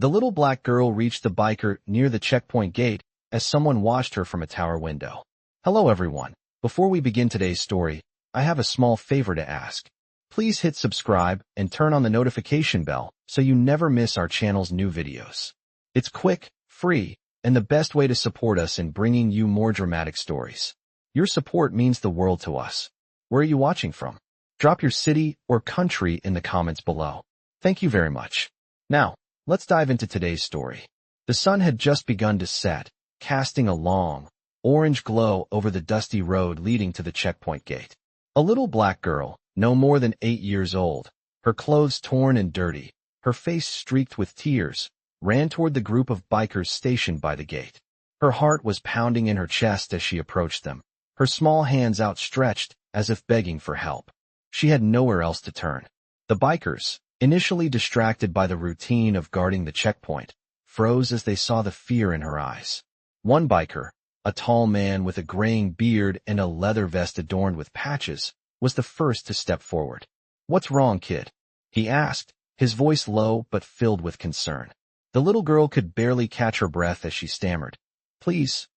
The little black girl reached the biker near the checkpoint gate as someone watched her from a tower window. Hello everyone. Before we begin today's story, I have a small favor to ask. Please hit subscribe and turn on the notification bell so you never miss our channel's new videos. It's quick, free, and the best way to support us in bringing you more dramatic stories. Your support means the world to us. Where are you watching from? Drop your city or country in the comments below. Thank you very much. Now, let's dive into today's story. The sun had just begun to set, casting a long, orange glow over the dusty road leading to the checkpoint gate. A little black girl, no more than 8 years old, her clothes torn and dirty, her face streaked with tears, ran toward the group of bikers stationed by the gate. Her heart was pounding in her chest as she approached them, her small hands outstretched as if begging for help. She had nowhere else to turn. The bikers, initially distracted by the routine of guarding the checkpoint, froze as they saw the fear in her eyes. One biker, a tall man with a graying beard and a leather vest adorned with patches, was the first to step forward. "What's wrong, kid?" he asked, his voice low but filled with concern. The little girl could barely catch her breath as she stammered. Please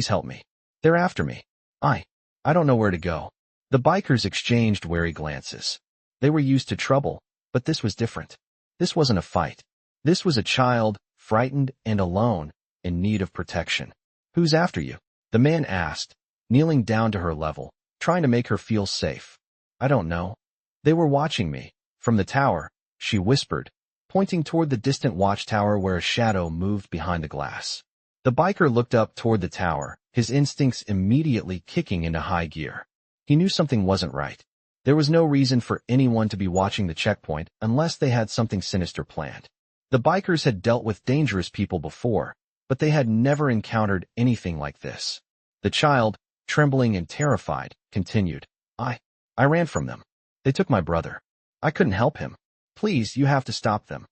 help me. They're after me. I don't know where to go." The bikers exchanged wary glances. They were used to trouble, but this was different. This wasn't a fight. This was a child, frightened and alone, in need of protection. "Who's after you?" the man asked, kneeling down to her level, trying to make her feel safe. "I don't know. They were watching me, from the tower," she whispered, pointing toward the distant watchtower where a shadow moved behind the glass. The biker looked up toward the tower, his instincts immediately kicking into high gear. He knew something wasn't right. There was no reason for anyone to be watching the checkpoint unless they had something sinister planned. The bikers had dealt with dangerous people before, but they had never encountered anything like this. The child, trembling and terrified, continued, I ran from them. They took my brother. I couldn't help him. Please, you have to stop them."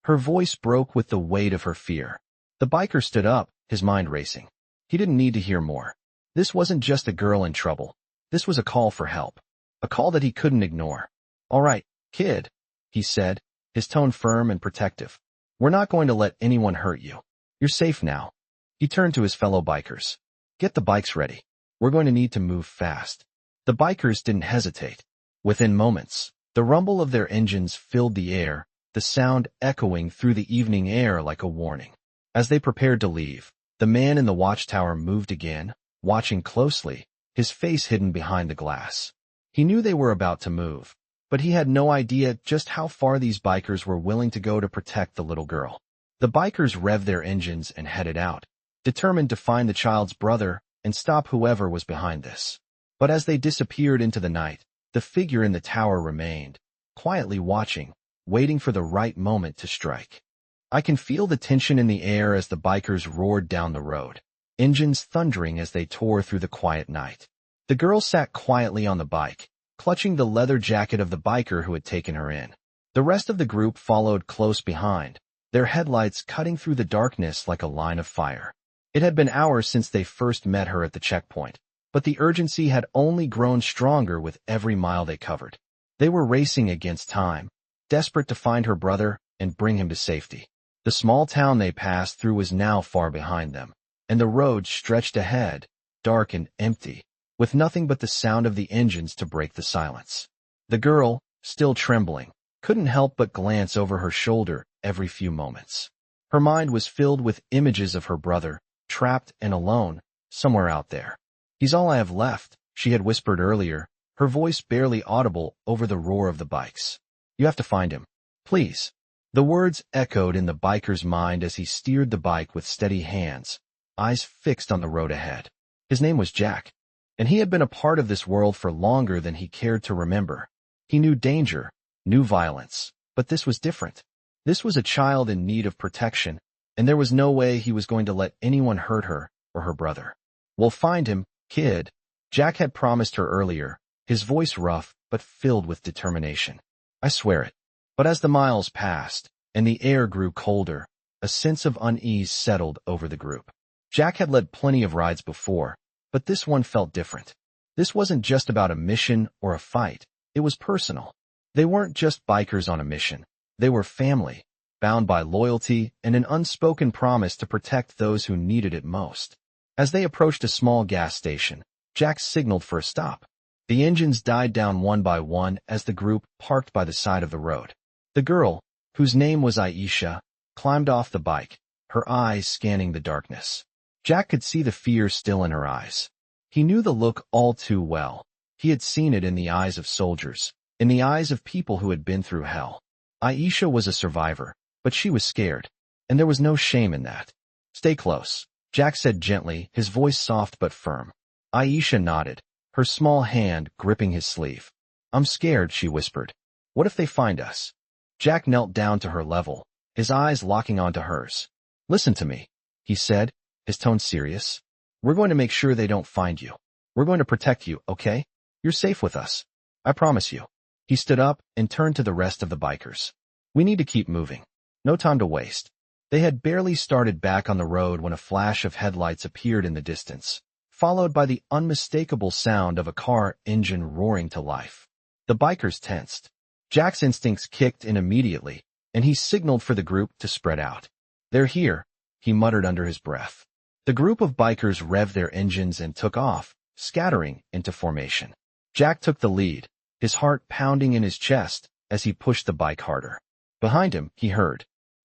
Her voice broke with the weight of her fear. The biker stood up, his mind racing. He didn't need to hear more. This wasn't just a girl in trouble. This was a call for help. A call that he couldn't ignore. "All right, kid," he said, his tone firm and protective. "We're not going to let anyone hurt you. You're safe now." He turned to his fellow bikers. "Get the bikes ready. We're going to need to move fast." The bikers didn't hesitate. Within moments, the rumble of their engines filled the air, the sound echoing through the evening air like a warning. As they prepared to leave, the man in the watchtower moved again, watching closely, his face hidden behind the glass. He knew they were about to move, but he had no idea just how far these bikers were willing to go to protect the little girl. The bikers revved their engines and headed out, determined to find the child's brother and stop whoever was behind this. But as they disappeared into the night, the figure in the tower remained, quietly watching, waiting for the right moment to strike. I can feel the tension in the air as the bikers roared down the road, engines thundering as they tore through the quiet night. The girl sat quietly on the bike, clutching the leather jacket of the biker who had taken her in. The rest of the group followed close behind, their headlights cutting through the darkness like a line of fire. It had been hours since they first met her at the checkpoint, but the urgency had only grown stronger with every mile they covered. They were racing against time, desperate to find her brother and bring him to safety. The small town they passed through was now far behind them, and the road stretched ahead, dark and empty, with nothing but the sound of the engines to break the silence. The girl, still trembling, couldn't help but glance over her shoulder every few moments. Her mind was filled with images of her brother, trapped and alone, somewhere out there. "He's all I have left," she had whispered earlier, her voice barely audible over the roar of the bikes. "You have to find him. Please." The words echoed in the biker's mind as he steered the bike with steady hands, eyes fixed on the road ahead. His name was Jack, and he had been a part of this world for longer than he cared to remember. He knew danger, knew violence, but this was different. This was a child in need of protection, and there was no way he was going to let anyone hurt her or her brother. "We'll find him, kid," Jack had promised her earlier, his voice rough but filled with determination. "I swear it." But as the miles passed, and the air grew colder, a sense of unease settled over the group. Jack had led plenty of rides before, but this one felt different. This wasn't just about a mission or a fight, it was personal. They weren't just bikers on a mission, they were family, bound by loyalty and an unspoken promise to protect those who needed it most. As they approached a small gas station, Jack signaled for a stop. The engines died down one by one as the group parked by the side of the road. The girl, whose name was Aisha, climbed off the bike, her eyes scanning the darkness. Jack could see the fear still in her eyes. He knew the look all too well. He had seen it in the eyes of soldiers, in the eyes of people who had been through hell. Aisha was a survivor, but she was scared, and there was no shame in that. "Stay close," Jack said gently, his voice soft but firm. Aisha nodded, her small hand gripping his sleeve. "I'm scared," she whispered. "What if they find us?" Jack knelt down to her level, his eyes locking onto hers. "Listen to me," he said, his tone serious. "We're going to make sure they don't find you. We're going to protect you, okay? You're safe with us. I promise you." He stood up and turned to the rest of the bikers. "We need to keep moving. No time to waste." They had barely started back on the road when a flash of headlights appeared in the distance, followed by the unmistakable sound of a car engine roaring to life. The bikers tensed. Jack's instincts kicked in immediately, and he signaled for the group to spread out. "They're here," he muttered under his breath. The group of bikers revved their engines and took off, scattering into formation. Jack took the lead, his heart pounding in his chest as he pushed the bike harder. Behind him, he heard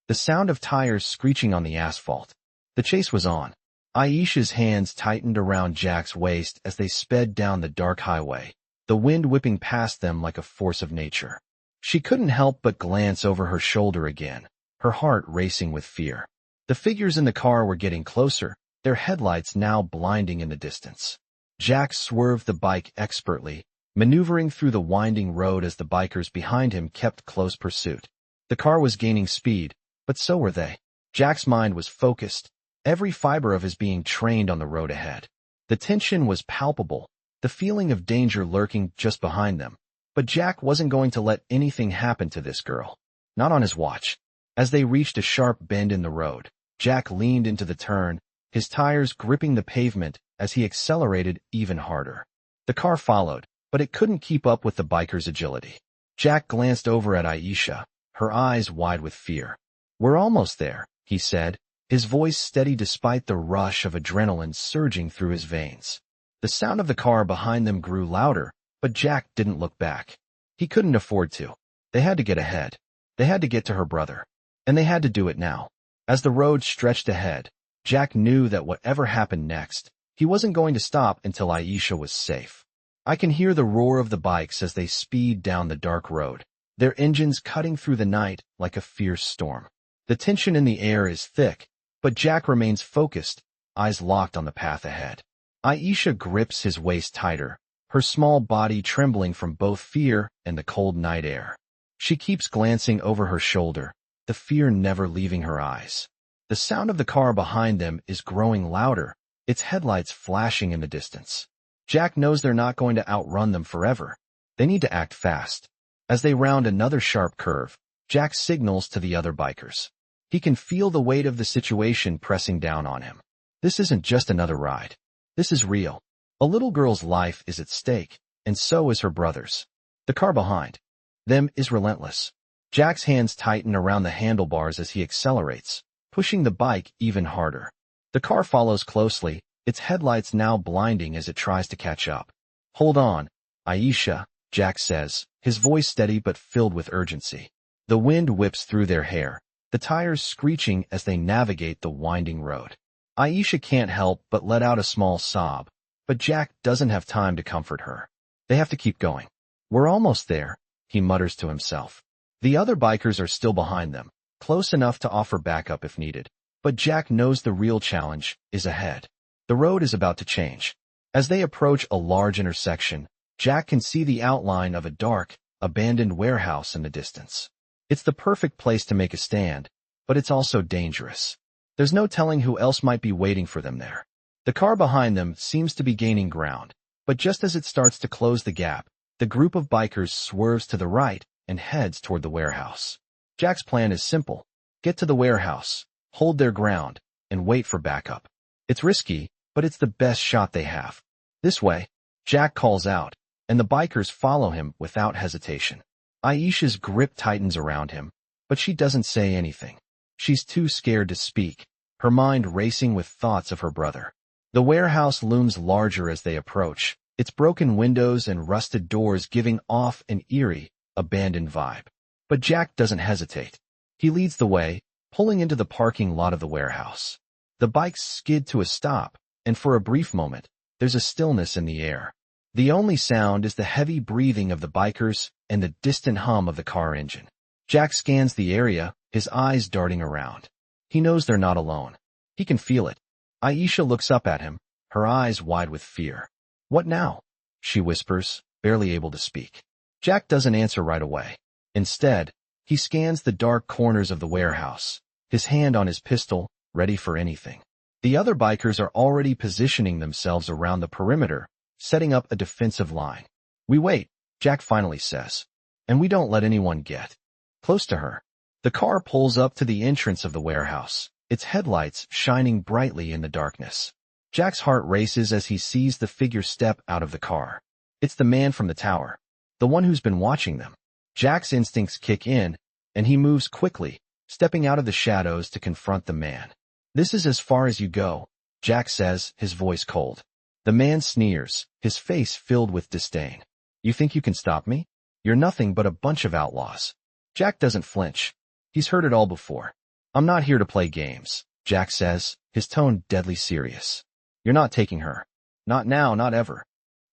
the sound of tires screeching on the asphalt. The chase was on. Aisha's hands tightened around Jack's waist as they sped down the dark highway, the wind whipping past them like a force of nature. She couldn't help but glance over her shoulder again, her heart racing with fear. The figures in the car were getting closer, their headlights now blinding in the distance. Jack swerved the bike expertly, maneuvering through the winding road as the bikers behind him kept close pursuit. The car was gaining speed, but so were they. Jack's mind was focused, every fiber of his being trained on the road ahead. The tension was palpable, the feeling of danger lurking just behind them. But Jack wasn't going to let anything happen to this girl. Not on his watch. As they reached a sharp bend in the road, Jack leaned into the turn, his tires gripping the pavement as he accelerated even harder. The car followed, but it couldn't keep up with the biker's agility. Jack glanced over at Aisha, her eyes wide with fear. "We're almost there," he said, his voice steady despite the rush of adrenaline surging through his veins. The sound of the car behind them grew louder, but Jack didn't look back. He couldn't afford to. They had to get ahead. They had to get to her brother. And they had to do it now. As the road stretched ahead, Jack knew that whatever happened next, he wasn't going to stop until Aisha was safe. I can hear the roar of the bikes as they speed down the dark road, their engines cutting through the night like a fierce storm. The tension in the air is thick, but Jack remains focused, eyes locked on the path ahead. Aisha grips his waist tighter, her small body trembling from both fear and the cold night air. She keeps glancing over her shoulder, the fear never leaving her eyes. The sound of the car behind them is growing louder, its headlights flashing in the distance. Jack knows they're not going to outrun them forever. They need to act fast. As they round another sharp curve, Jack signals to the other bikers. He can feel the weight of the situation pressing down on him. This isn't just another ride. This is real. A little girl's life is at stake, and so is her brother's. The car behind them is relentless. Jack's hands tighten around the handlebars as he accelerates, pushing the bike even harder. The car follows closely, its headlights now blinding as it tries to catch up. "Hold on, Aisha," Jack says, his voice steady but filled with urgency. The wind whips through their hair, the tires screeching as they navigate the winding road. Aisha can't help but let out a small sob, but Jack doesn't have time to comfort her. They have to keep going. "We're almost there," he mutters to himself. The other bikers are still behind them, close enough to offer backup if needed. But Jack knows the real challenge is ahead. The road is about to change. As they approach a large intersection, Jack can see the outline of a dark, abandoned warehouse in the distance. It's the perfect place to make a stand, but it's also dangerous. There's no telling who else might be waiting for them there. The car behind them seems to be gaining ground, but just as it starts to close the gap, the group of bikers swerves to the right and heads toward the warehouse. Jack's plan is simple. Get to the warehouse, hold their ground, and wait for backup. It's risky, but it's the best shot they have. "This way," Jack calls out, and the bikers follow him without hesitation. Aisha's grip tightens around him, but she doesn't say anything. She's too scared to speak, her mind racing with thoughts of her brother. The warehouse looms larger as they approach, its broken windows and rusted doors giving off an eerie, abandoned vibe. But Jack doesn't hesitate. He leads the way, pulling into the parking lot of the warehouse. The bikes skid to a stop, and for a brief moment, there's a stillness in the air. The only sound is the heavy breathing of the bikers and the distant hum of the car engine. Jack scans the area, his eyes darting around. He knows they're not alone. He can feel it. Aisha looks up at him, her eyes wide with fear. "What now?" she whispers, barely able to speak. Jack doesn't answer right away. Instead, he scans the dark corners of the warehouse, his hand on his pistol, ready for anything. The other bikers are already positioning themselves around the perimeter, setting up a defensive line. "We wait," Jack finally says, "and we don't let anyone get close to her." The car pulls up to the entrance of the warehouse, its headlights shining brightly in the darkness. Jack's heart races as he sees the figure step out of the car. It's the man from the tower, the one who's been watching them. Jack's instincts kick in, and he moves quickly, stepping out of the shadows to confront the man. "This is as far as you go," Jack says, his voice cold. The man sneers, his face filled with disdain. "You think you can stop me? You're nothing but a bunch of outlaws." Jack doesn't flinch. He's heard it all before. "I'm not here to play games," Jack says, his tone deadly serious. "You're not taking her. Not now, not ever."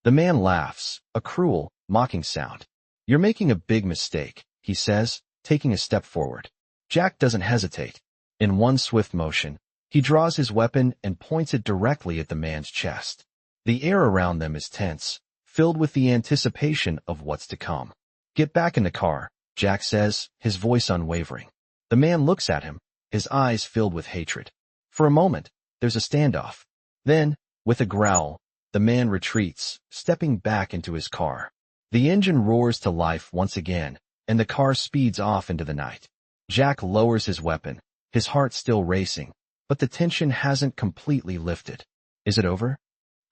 The man laughs, a cruel, mocking sound. "You're making a big mistake," he says, taking a step forward. Jack doesn't hesitate. In one swift motion, he draws his weapon and points it directly at the man's chest. The air around them is tense, filled with the anticipation of what's to come. "Get back in the car," Jack says, his voice unwavering. The man looks at him, his eyes filled with hatred. For a moment, there's a standoff. Then, with a growl, the man retreats, stepping back into his car. The engine roars to life once again, and the car speeds off into the night. Jack lowers his weapon, his heart still racing, but the tension hasn't completely lifted. "Is it over?"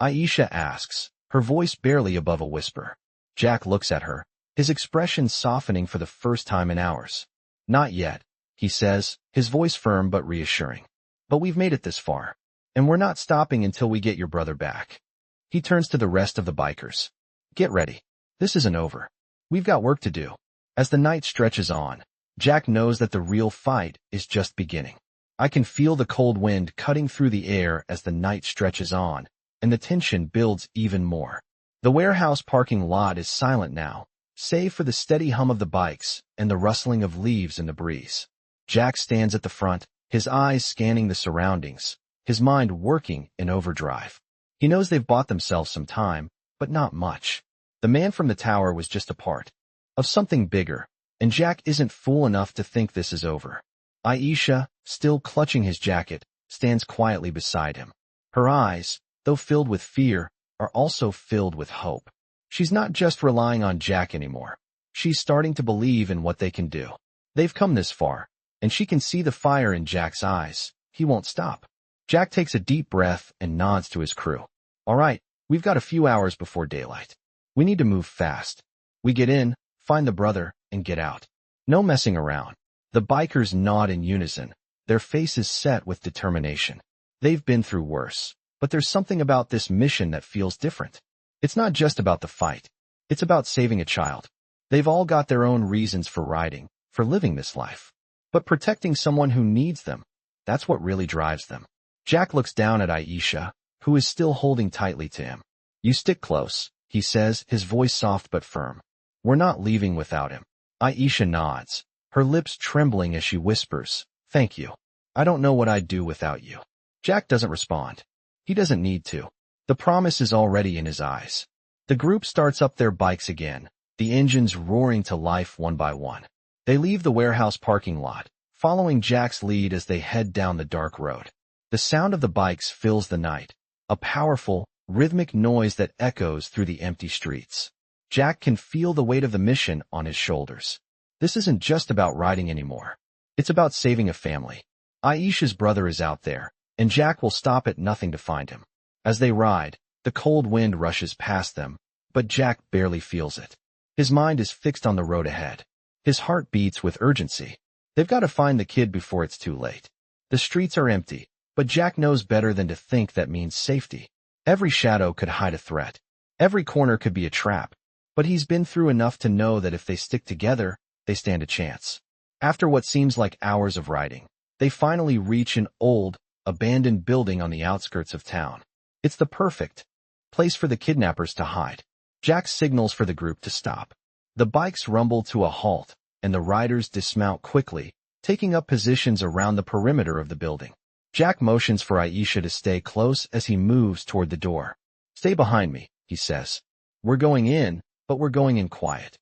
Aisha asks, her voice barely above a whisper. Jack looks at her, his expression softening for the first time in hours. "Not yet," he says, his voice firm but reassuring. "But we've made it this far, and we're not stopping until we get your brother back." He turns to the rest of the bikers. "Get ready. This isn't over. We've got work to do." As the night stretches on, Jack knows that the real fight is just beginning. "I can feel the cold wind cutting through the air as the night stretches on, and the tension builds even more." The warehouse parking lot is silent now, save for the steady hum of the bikes and the rustling of leaves in the breeze. Jack stands at the front, his eyes scanning the surroundings, his mind working in overdrive. He knows they've bought themselves some time, but not much. The man from the tower was just a part of something bigger, and Jack isn't fool enough to think this is over. Aisha, still clutching his jacket, stands quietly beside him. Her eyes, though filled with fear, are also filled with hope. She's not just relying on Jack anymore. She's starting to believe in what they can do. They've come this far, and she can see the fire in Jack's eyes. He won't stop. Jack takes a deep breath and nods to his crew. "All right, we've got a few hours before daylight. We need to move fast. We get in, find the brother, and get out. No messing around." The bikers nod in unison, their faces set with determination. They've been through worse, but there's something about this mission that feels different. It's not just about the fight. It's about saving a child. They've all got their own reasons for riding, for living this life. But protecting someone who needs them, that's what really drives them. Jack looks down at Aisha, who is still holding tightly to him. "You stick close," he says, his voice soft but firm. "We're not leaving without him." Aisha nods, her lips trembling as she whispers, "Thank you. I don't know what I'd do without you." Jack doesn't respond. He doesn't need to. The promise is already in his eyes. The group starts up their bikes again, the engines roaring to life one by one. They leave the warehouse parking lot, following Jack's lead as they head down the dark road. The sound of the bikes fills the night, a powerful, rhythmic noise that echoes through the empty streets. Jack can feel the weight of the mission on his shoulders. This isn't just about riding anymore. It's about saving a family. Aisha's brother is out there, and Jack will stop at nothing to find him. As they ride, the cold wind rushes past them, but Jack barely feels it. His mind is fixed on the road ahead. His heart beats with urgency. They've got to find the kid before it's too late. The streets are empty, but Jack knows better than to think that means safety. Every shadow could hide a threat. Every corner could be a trap. But he's been through enough to know that if they stick together, they stand a chance. After what seems like hours of riding, they finally reach an old, abandoned building on the outskirts of town. It's the perfect place for the kidnappers to hide. Jack signals for the group to stop. The bikes rumble to a halt, and the riders dismount quickly, taking up positions around the perimeter of the building. Jack motions for Aisha to stay close as he moves toward the door. "Stay behind me," he says. "We're going in, but we're going in quiet."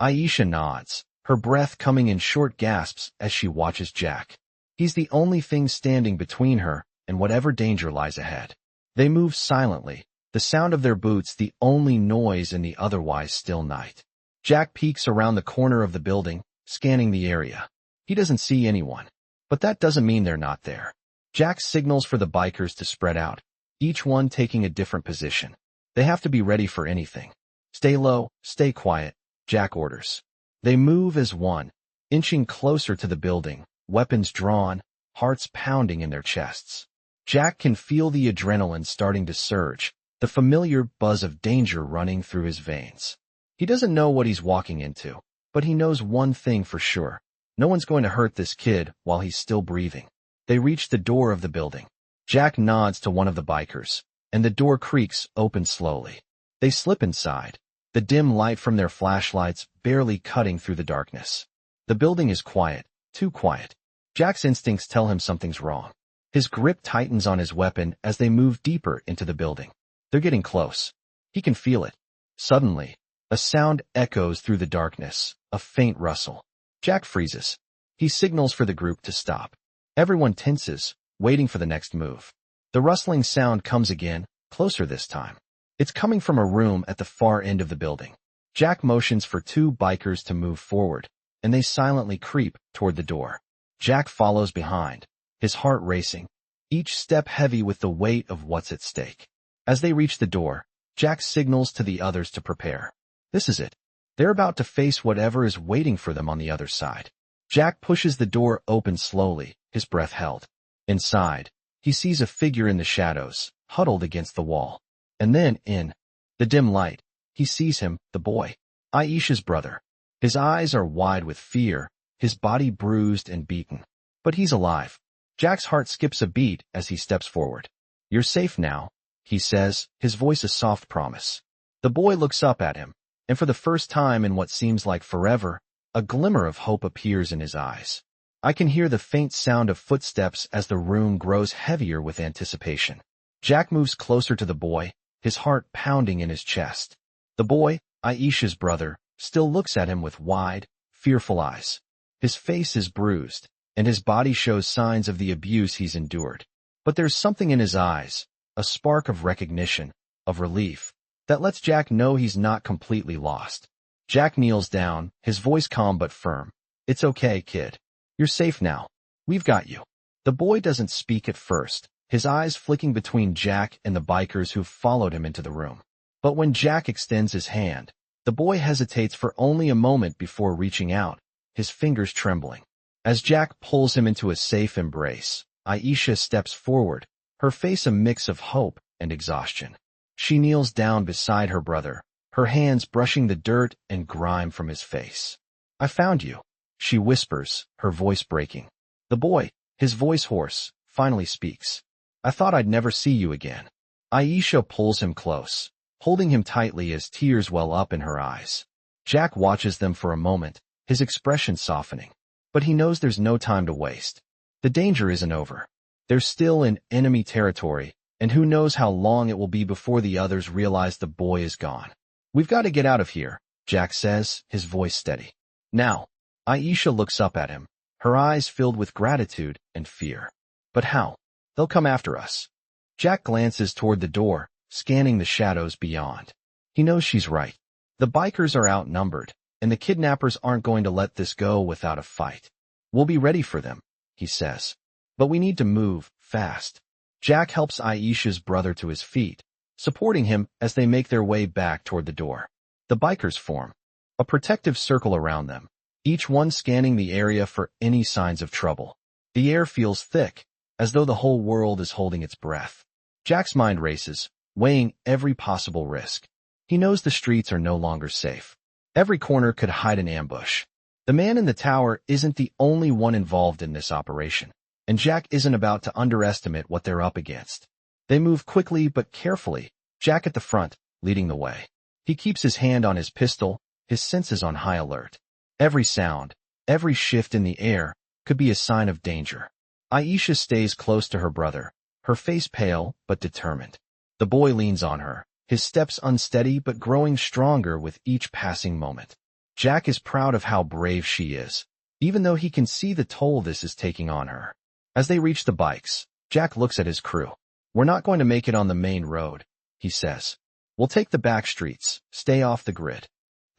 Aisha nods, her breath coming in short gasps as she watches Jack. He's the only thing standing between her and whatever danger lies ahead. They move silently, the sound of their boots the only noise in the otherwise still night. Jack peeks around the corner of the building, scanning the area. He doesn't see anyone, but that doesn't mean they're not there. Jack signals for the bikers to spread out, each one taking a different position. They have to be ready for anything. "Stay low, stay quiet," Jack orders. They move as one, inching closer to the building, weapons drawn, hearts pounding in their chests. Jack can feel the adrenaline starting to surge, the familiar buzz of danger running through his veins. He doesn't know what he's walking into, but he knows one thing for sure. No one's going to hurt this kid while he's still breathing. They reach the door of the building. Jack nods to one of the bikers, and the door creaks open slowly. They slip inside, the dim light from their flashlights barely cutting through the darkness. The building is quiet, too quiet. Jack's instincts tell him something's wrong. His grip tightens on his weapon as they move deeper into the building. They're getting close. He can feel it. Suddenly, a sound echoes through the darkness, a faint rustle. Jack freezes. He signals for the group to stop. Everyone tenses, waiting for the next move. The rustling sound comes again, closer this time. It's coming from a room at the far end of the building. Jack motions for two bikers to move forward, and they silently creep toward the door. Jack follows behind, his heart racing, each step heavy with the weight of what's at stake. As they reach the door, Jack signals to the others to prepare. This is it. They're about to face whatever is waiting for them on the other side. Jack pushes the door open slowly, his breath held. Inside, he sees a figure in the shadows, huddled against the wall. And then, in the dim light, he sees him, the boy, Aisha's brother. His eyes are wide with fear, his body bruised and beaten. But he's alive. Jack's heart skips a beat as he steps forward. "You're safe now," he says, his voice a soft promise. The boy looks up at him, and for the first time in what seems like forever, a glimmer of hope appears in his eyes. I can hear the faint sound of footsteps as the room grows heavier with anticipation. Jack moves closer to the boy, his heart pounding in his chest. The boy, Aisha's brother, still looks at him with wide, fearful eyes. His face is bruised, and his body shows signs of the abuse he's endured. But there's something in his eyes, a spark of recognition, of relief, that lets Jack know he's not completely lost. Jack kneels down, his voice calm but firm. "It's okay, kid. You're safe now. We've got you." The boy doesn't speak at first, his eyes flicking between Jack and the bikers who've followed him into the room. But when Jack extends his hand, the boy hesitates for only a moment before reaching out, his fingers trembling. As Jack pulls him into a safe embrace, Aisha steps forward, her face a mix of hope and exhaustion. She kneels down beside her brother, her hands brushing the dirt and grime from his face. "I found you," she whispers, her voice breaking. The boy, his voice hoarse, finally speaks. "I thought I'd never see you again." Aisha pulls him close, holding him tightly as tears well up in her eyes. Jack watches them for a moment, his expression softening. But he knows there's no time to waste. The danger isn't over. They're still in enemy territory, and who knows how long it will be before the others realize the boy is gone. "We've got to get out of here," Jack says, his voice steady. "Now." Aisha looks up at him, her eyes filled with gratitude and fear. "But how? They'll come after us." Jack glances toward the door, scanning the shadows beyond. He knows she's right. The bikers are outnumbered, and the kidnappers aren't going to let this go without a fight. "We'll be ready for them," he says. "But we need to move, fast." Jack helps Aisha's brother to his feet, supporting him as they make their way back toward the door. The bikers form a protective circle around them, each one scanning the area for any signs of trouble. The air feels thick, as though the whole world is holding its breath. Jack's mind races, weighing every possible risk. He knows the streets are no longer safe. Every corner could hide an ambush. The man in the tower isn't the only one involved in this operation, and Jack isn't about to underestimate what they're up against. They move quickly but carefully, Jack at the front, leading the way. He keeps his hand on his pistol, his senses on high alert. Every sound, every shift in the air, could be a sign of danger. Aisha stays close to her brother, her face pale but determined. The boy leans on her, his steps unsteady but growing stronger with each passing moment. Jack is proud of how brave she is, even though he can see the toll this is taking on her. As they reach the bikes, Jack looks at his crew. "We're not going to make it on the main road," he says. "We'll take the back streets, stay off the grid."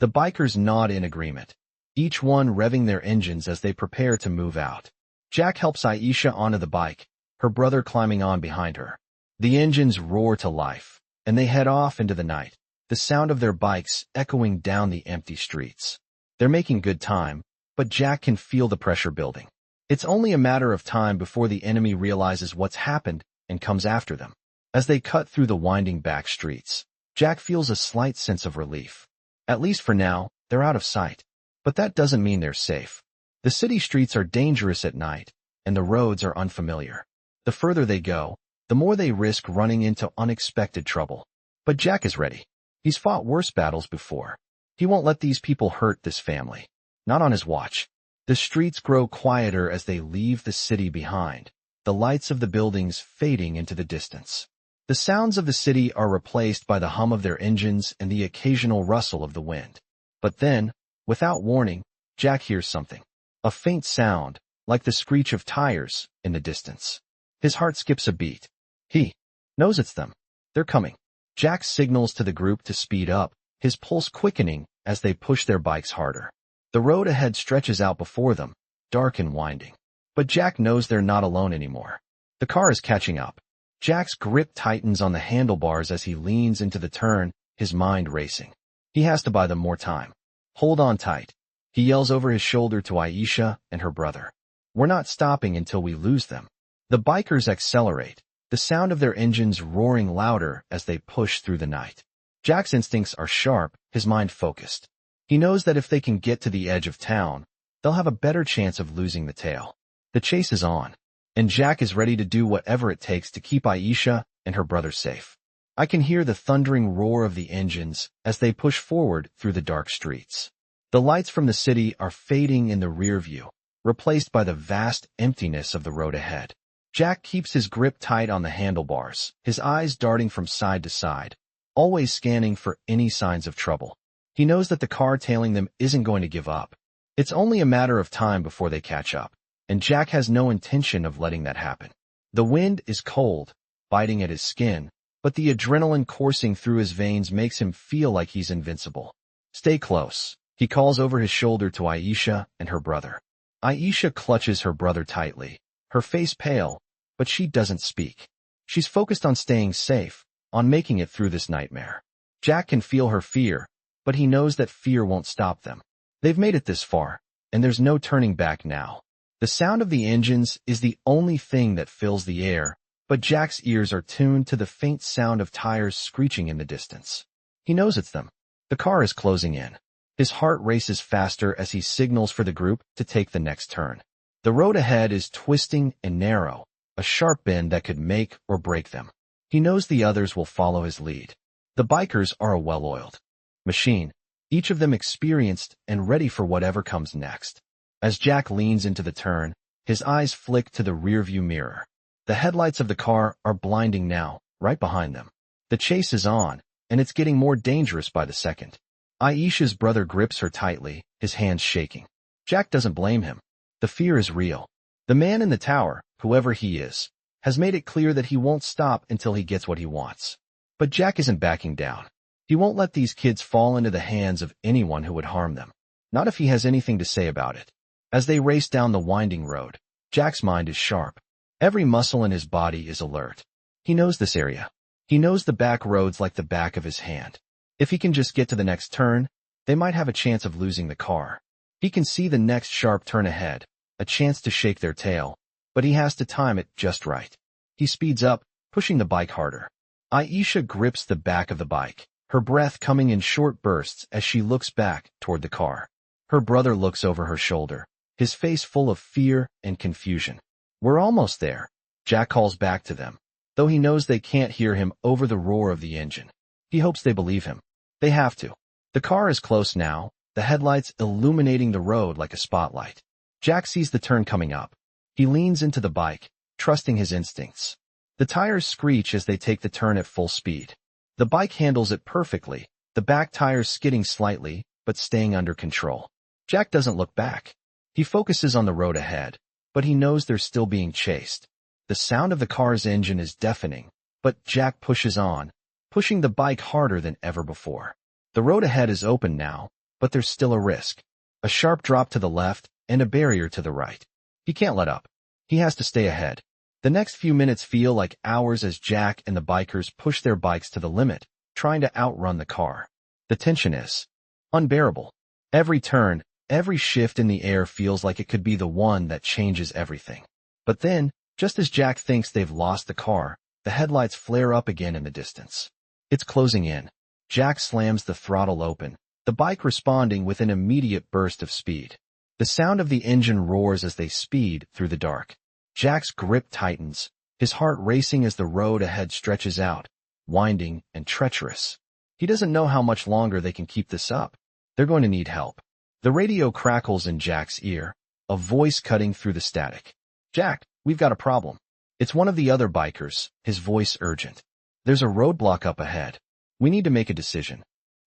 The bikers nod in agreement, each one revving their engines as they prepare to move out. Jack helps Aisha onto the bike, her brother climbing on behind her. The engines roar to life, and they head off into the night, the sound of their bikes echoing down the empty streets. They're making good time, but Jack can feel the pressure building. It's only a matter of time before the enemy realizes what's happened and comes after them. As they cut through the winding back streets, Jack feels a slight sense of relief. At least for now, they're out of sight. But that doesn't mean they're safe. The city streets are dangerous at night, and the roads are unfamiliar. The further they go, the more they risk running into unexpected trouble. But Jack is ready. He's fought worse battles before. He won't let these people hurt this family. Not on his watch. The streets grow quieter as they leave the city behind, the lights of the buildings fading into the distance. The sounds of the city are replaced by the hum of their engines and the occasional rustle of the wind. But then, without warning, Jack hears something. A faint sound, like the screech of tires, in the distance. His heart skips a beat. He knows it's them. They're coming. Jack signals to the group to speed up, his pulse quickening as they push their bikes harder. The road ahead stretches out before them, dark and winding. But Jack knows they're not alone anymore. The car is catching up. Jack's grip tightens on the handlebars as he leans into the turn, his mind racing. He has to buy them more time. "Hold on tight," he yells over his shoulder to Aisha and her brother. "We're not stopping until we lose them." The bikers accelerate, the sound of their engines roaring louder as they push through the night. Jack's instincts are sharp, his mind focused. He knows that if they can get to the edge of town, they'll have a better chance of losing the tail. The chase is on, and Jack is ready to do whatever it takes to keep Aisha and her brother safe. I can hear the thundering roar of the engines as they push forward through the dark streets. The lights from the city are fading in the rear view, replaced by the vast emptiness of the road ahead. Jack keeps his grip tight on the handlebars, his eyes darting from side to side, always scanning for any signs of trouble. He knows that the car tailing them isn't going to give up. It's only a matter of time before they catch up, and Jack has no intention of letting that happen. The wind is cold, biting at his skin, but the adrenaline coursing through his veins makes him feel like he's invincible. "Stay close," he calls over his shoulder to Aisha and her brother. Aisha clutches her brother tightly, her face pale, but she doesn't speak. She's focused on staying safe, on making it through this nightmare. Jack can feel her fear, but he knows that fear won't stop them. They've made it this far, and there's no turning back now. The sound of the engines is the only thing that fills the air, but Jack's ears are tuned to the faint sound of tires screeching in the distance. He knows it's them. The car is closing in. His heart races faster as he signals for the group to take the next turn. The road ahead is twisting and narrow, a sharp bend that could make or break them. He knows the others will follow his lead. The bikers are a well-oiled machine, each of them experienced and ready for whatever comes next. As Jack leans into the turn, his eyes flick to the rearview mirror. The headlights of the car are blinding now, right behind them. The chase is on, and it's getting more dangerous by the second. Aisha's brother grips her tightly, his hands shaking. Jack doesn't blame him. The fear is real. The man in the tower, whoever he is, has made it clear that he won't stop until he gets what he wants. But Jack isn't backing down. He won't let these kids fall into the hands of anyone who would harm them. Not if he has anything to say about it. As they race down the winding road, Jack's mind is sharp. Every muscle in his body is alert. He knows this area. He knows the back roads like the back of his hand. If he can just get to the next turn, they might have a chance of losing the car. He can see the next sharp turn ahead, a chance to shake their tail, but he has to time it just right. He speeds up, pushing the bike harder. Aisha grips the back of the bike, her breath coming in short bursts as she looks back toward the car. Her brother looks over her shoulder, his face full of fear and confusion. "We're almost there," Jack calls back to them, though he knows they can't hear him over the roar of the engine. He hopes they believe him. They have to. The car is close now, the headlights illuminating the road like a spotlight. Jack sees the turn coming up. He leans into the bike, trusting his instincts. The tires screech as they take the turn at full speed. The bike handles it perfectly, the back tires skidding slightly, but staying under control. Jack doesn't look back. He focuses on the road ahead, but he knows they're still being chased. The sound of the car's engine is deafening, but Jack pushes on, pushing the bike harder than ever before. The road ahead is open now, but there's still a risk. A sharp drop to the left and a barrier to the right. He can't let up. He has to stay ahead. The next few minutes feel like hours as Jack and the bikers push their bikes to the limit, trying to outrun the car. The tension is unbearable. Every turn, every shift in the air feels like it could be the one that changes everything. But then, just as Jack thinks they've lost the car, the headlights flare up again in the distance. It's closing in. Jack slams the throttle open, the bike responding with an immediate burst of speed. The sound of the engine roars as they speed through the dark. Jack's grip tightens, his heart racing as the road ahead stretches out, winding and treacherous. He doesn't know how much longer they can keep this up. They're going to need help. The radio crackles in Jack's ear, a voice cutting through the static. "Jack, we've got a problem." It's one of the other bikers, his voice urgent. "There's a roadblock up ahead. We need to make a decision."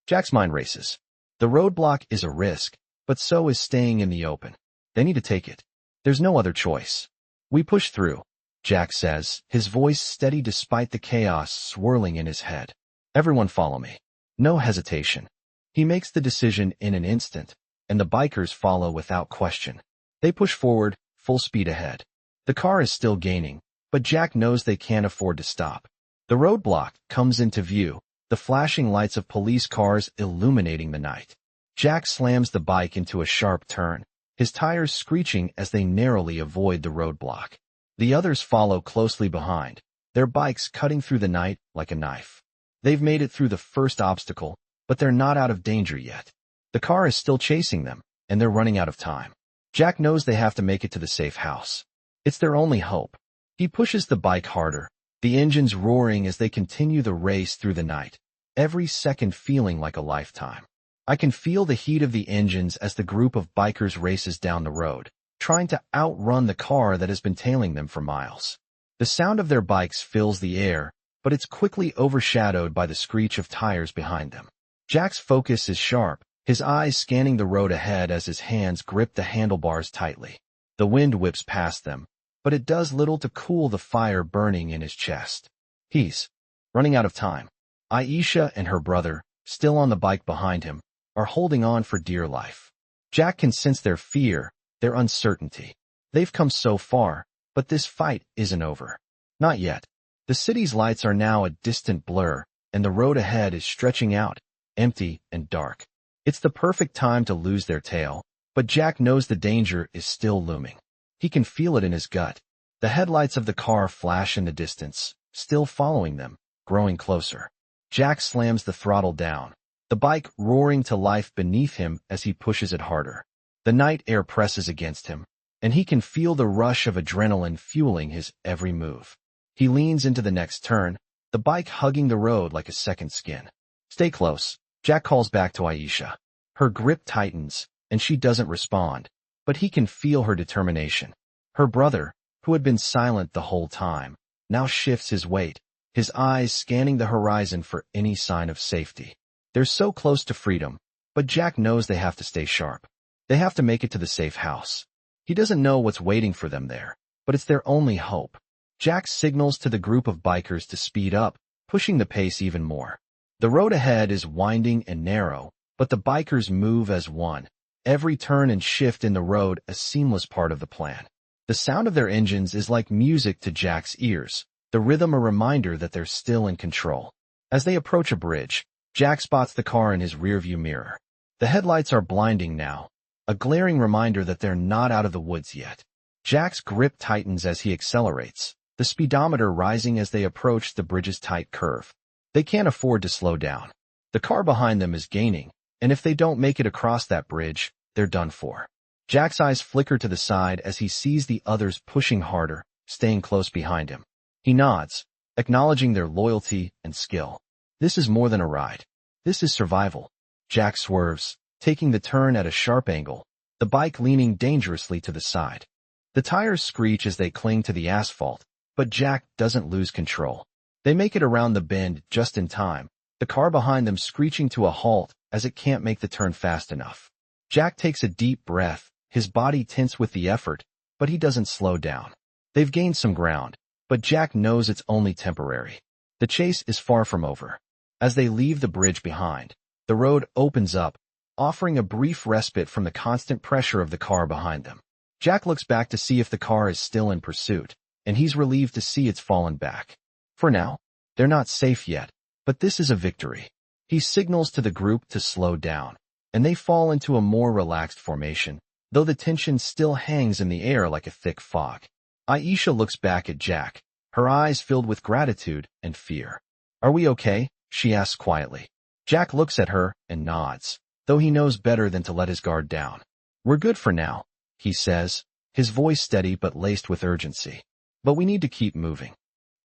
Jack's mind races. The roadblock is a risk, but so is staying in the open. They need to take it. There's no other choice. "We push through," Jack says, his voice steady despite the chaos swirling in his head. "Everyone follow me." No hesitation. He makes the decision in an instant, and the bikers follow without question. They push forward, full speed ahead. The car is still gaining, but Jack knows they can't afford to stop. The roadblock comes into view, the flashing lights of police cars illuminating the night. Jack slams the bike into a sharp turn, his tires screeching as they narrowly avoid the roadblock. The others follow closely behind, their bikes cutting through the night like a knife. They've made it through the first obstacle, but they're not out of danger yet. The car is still chasing them, and they're running out of time. Jack knows they have to make it to the safe house. It's their only hope. He pushes the bike harder, the engines roaring as they continue the race through the night, every second feeling like a lifetime. I can feel the heat of the engines as the group of bikers races down the road, trying to outrun the car that has been tailing them for miles. The sound of their bikes fills the air, but it's quickly overshadowed by the screech of tires behind them. Jack's focus is sharp, his eyes scanning the road ahead as his hands grip the handlebars tightly. The wind whips past them, but it does little to cool the fire burning in his chest. He's running out of time. Aisha and her brother, still on the bike behind him, are holding on for dear life. Jack can sense their fear, their uncertainty. They've come so far, but this fight isn't over. Not yet. The city's lights are now a distant blur, and the road ahead is stretching out, empty and dark. It's the perfect time to lose their tail, but Jack knows the danger is still looming. He can feel it in his gut. The headlights of the car flash in the distance, still following them, growing closer. Jack slams the throttle down, the bike roaring to life beneath him as he pushes it harder. The night air presses against him, and he can feel the rush of adrenaline fueling his every move. He leans into the next turn, the bike hugging the road like a second skin. "Stay close," Jack calls back to Aisha. Her grip tightens, and she doesn't respond, but he can feel her determination. Her brother, who had been silent the whole time, now shifts his weight, his eyes scanning the horizon for any sign of safety. They're so close to freedom, but Jack knows they have to stay sharp. They have to make it to the safe house. He doesn't know what's waiting for them there, but it's their only hope. Jack signals to the group of bikers to speed up, pushing the pace even more. The road ahead is winding and narrow, but the bikers move as one, every turn and shift in the road a seamless part of the plan. The sound of their engines is like music to Jack's ears, the rhythm a reminder that they're still in control. As they approach a bridge, Jack spots the car in his rearview mirror. The headlights are blinding now, a glaring reminder that they're not out of the woods yet. Jack's grip tightens as he accelerates, the speedometer rising as they approach the bridge's tight curve. They can't afford to slow down. The car behind them is gaining, and if they don't make it across that bridge, they're done for. Jack's eyes flicker to the side as he sees the others pushing harder, staying close behind him. He nods, acknowledging their loyalty and skill. This is more than a ride. This is survival. Jack swerves, taking the turn at a sharp angle, the bike leaning dangerously to the side. The tires screech as they cling to the asphalt, but Jack doesn't lose control. They make it around the bend just in time, the car behind them screeching to a halt as it can't make the turn fast enough. Jack takes a deep breath, his body tense with the effort, but he doesn't slow down. They've gained some ground, but Jack knows it's only temporary. The chase is far from over. As they leave the bridge behind, the road opens up, offering a brief respite from the constant pressure of the car behind them. Jack looks back to see if the car is still in pursuit, and he's relieved to see it's fallen back. For now, they're not safe yet, but this is a victory. He signals to the group to slow down, and they fall into a more relaxed formation, though the tension still hangs in the air like a thick fog. Aisha looks back at Jack, her eyes filled with gratitude and fear. "Are we okay?" she asks quietly. Jack looks at her and nods, though he knows better than to let his guard down. "We're good for now," he says, his voice steady but laced with urgency. "But we need to keep moving."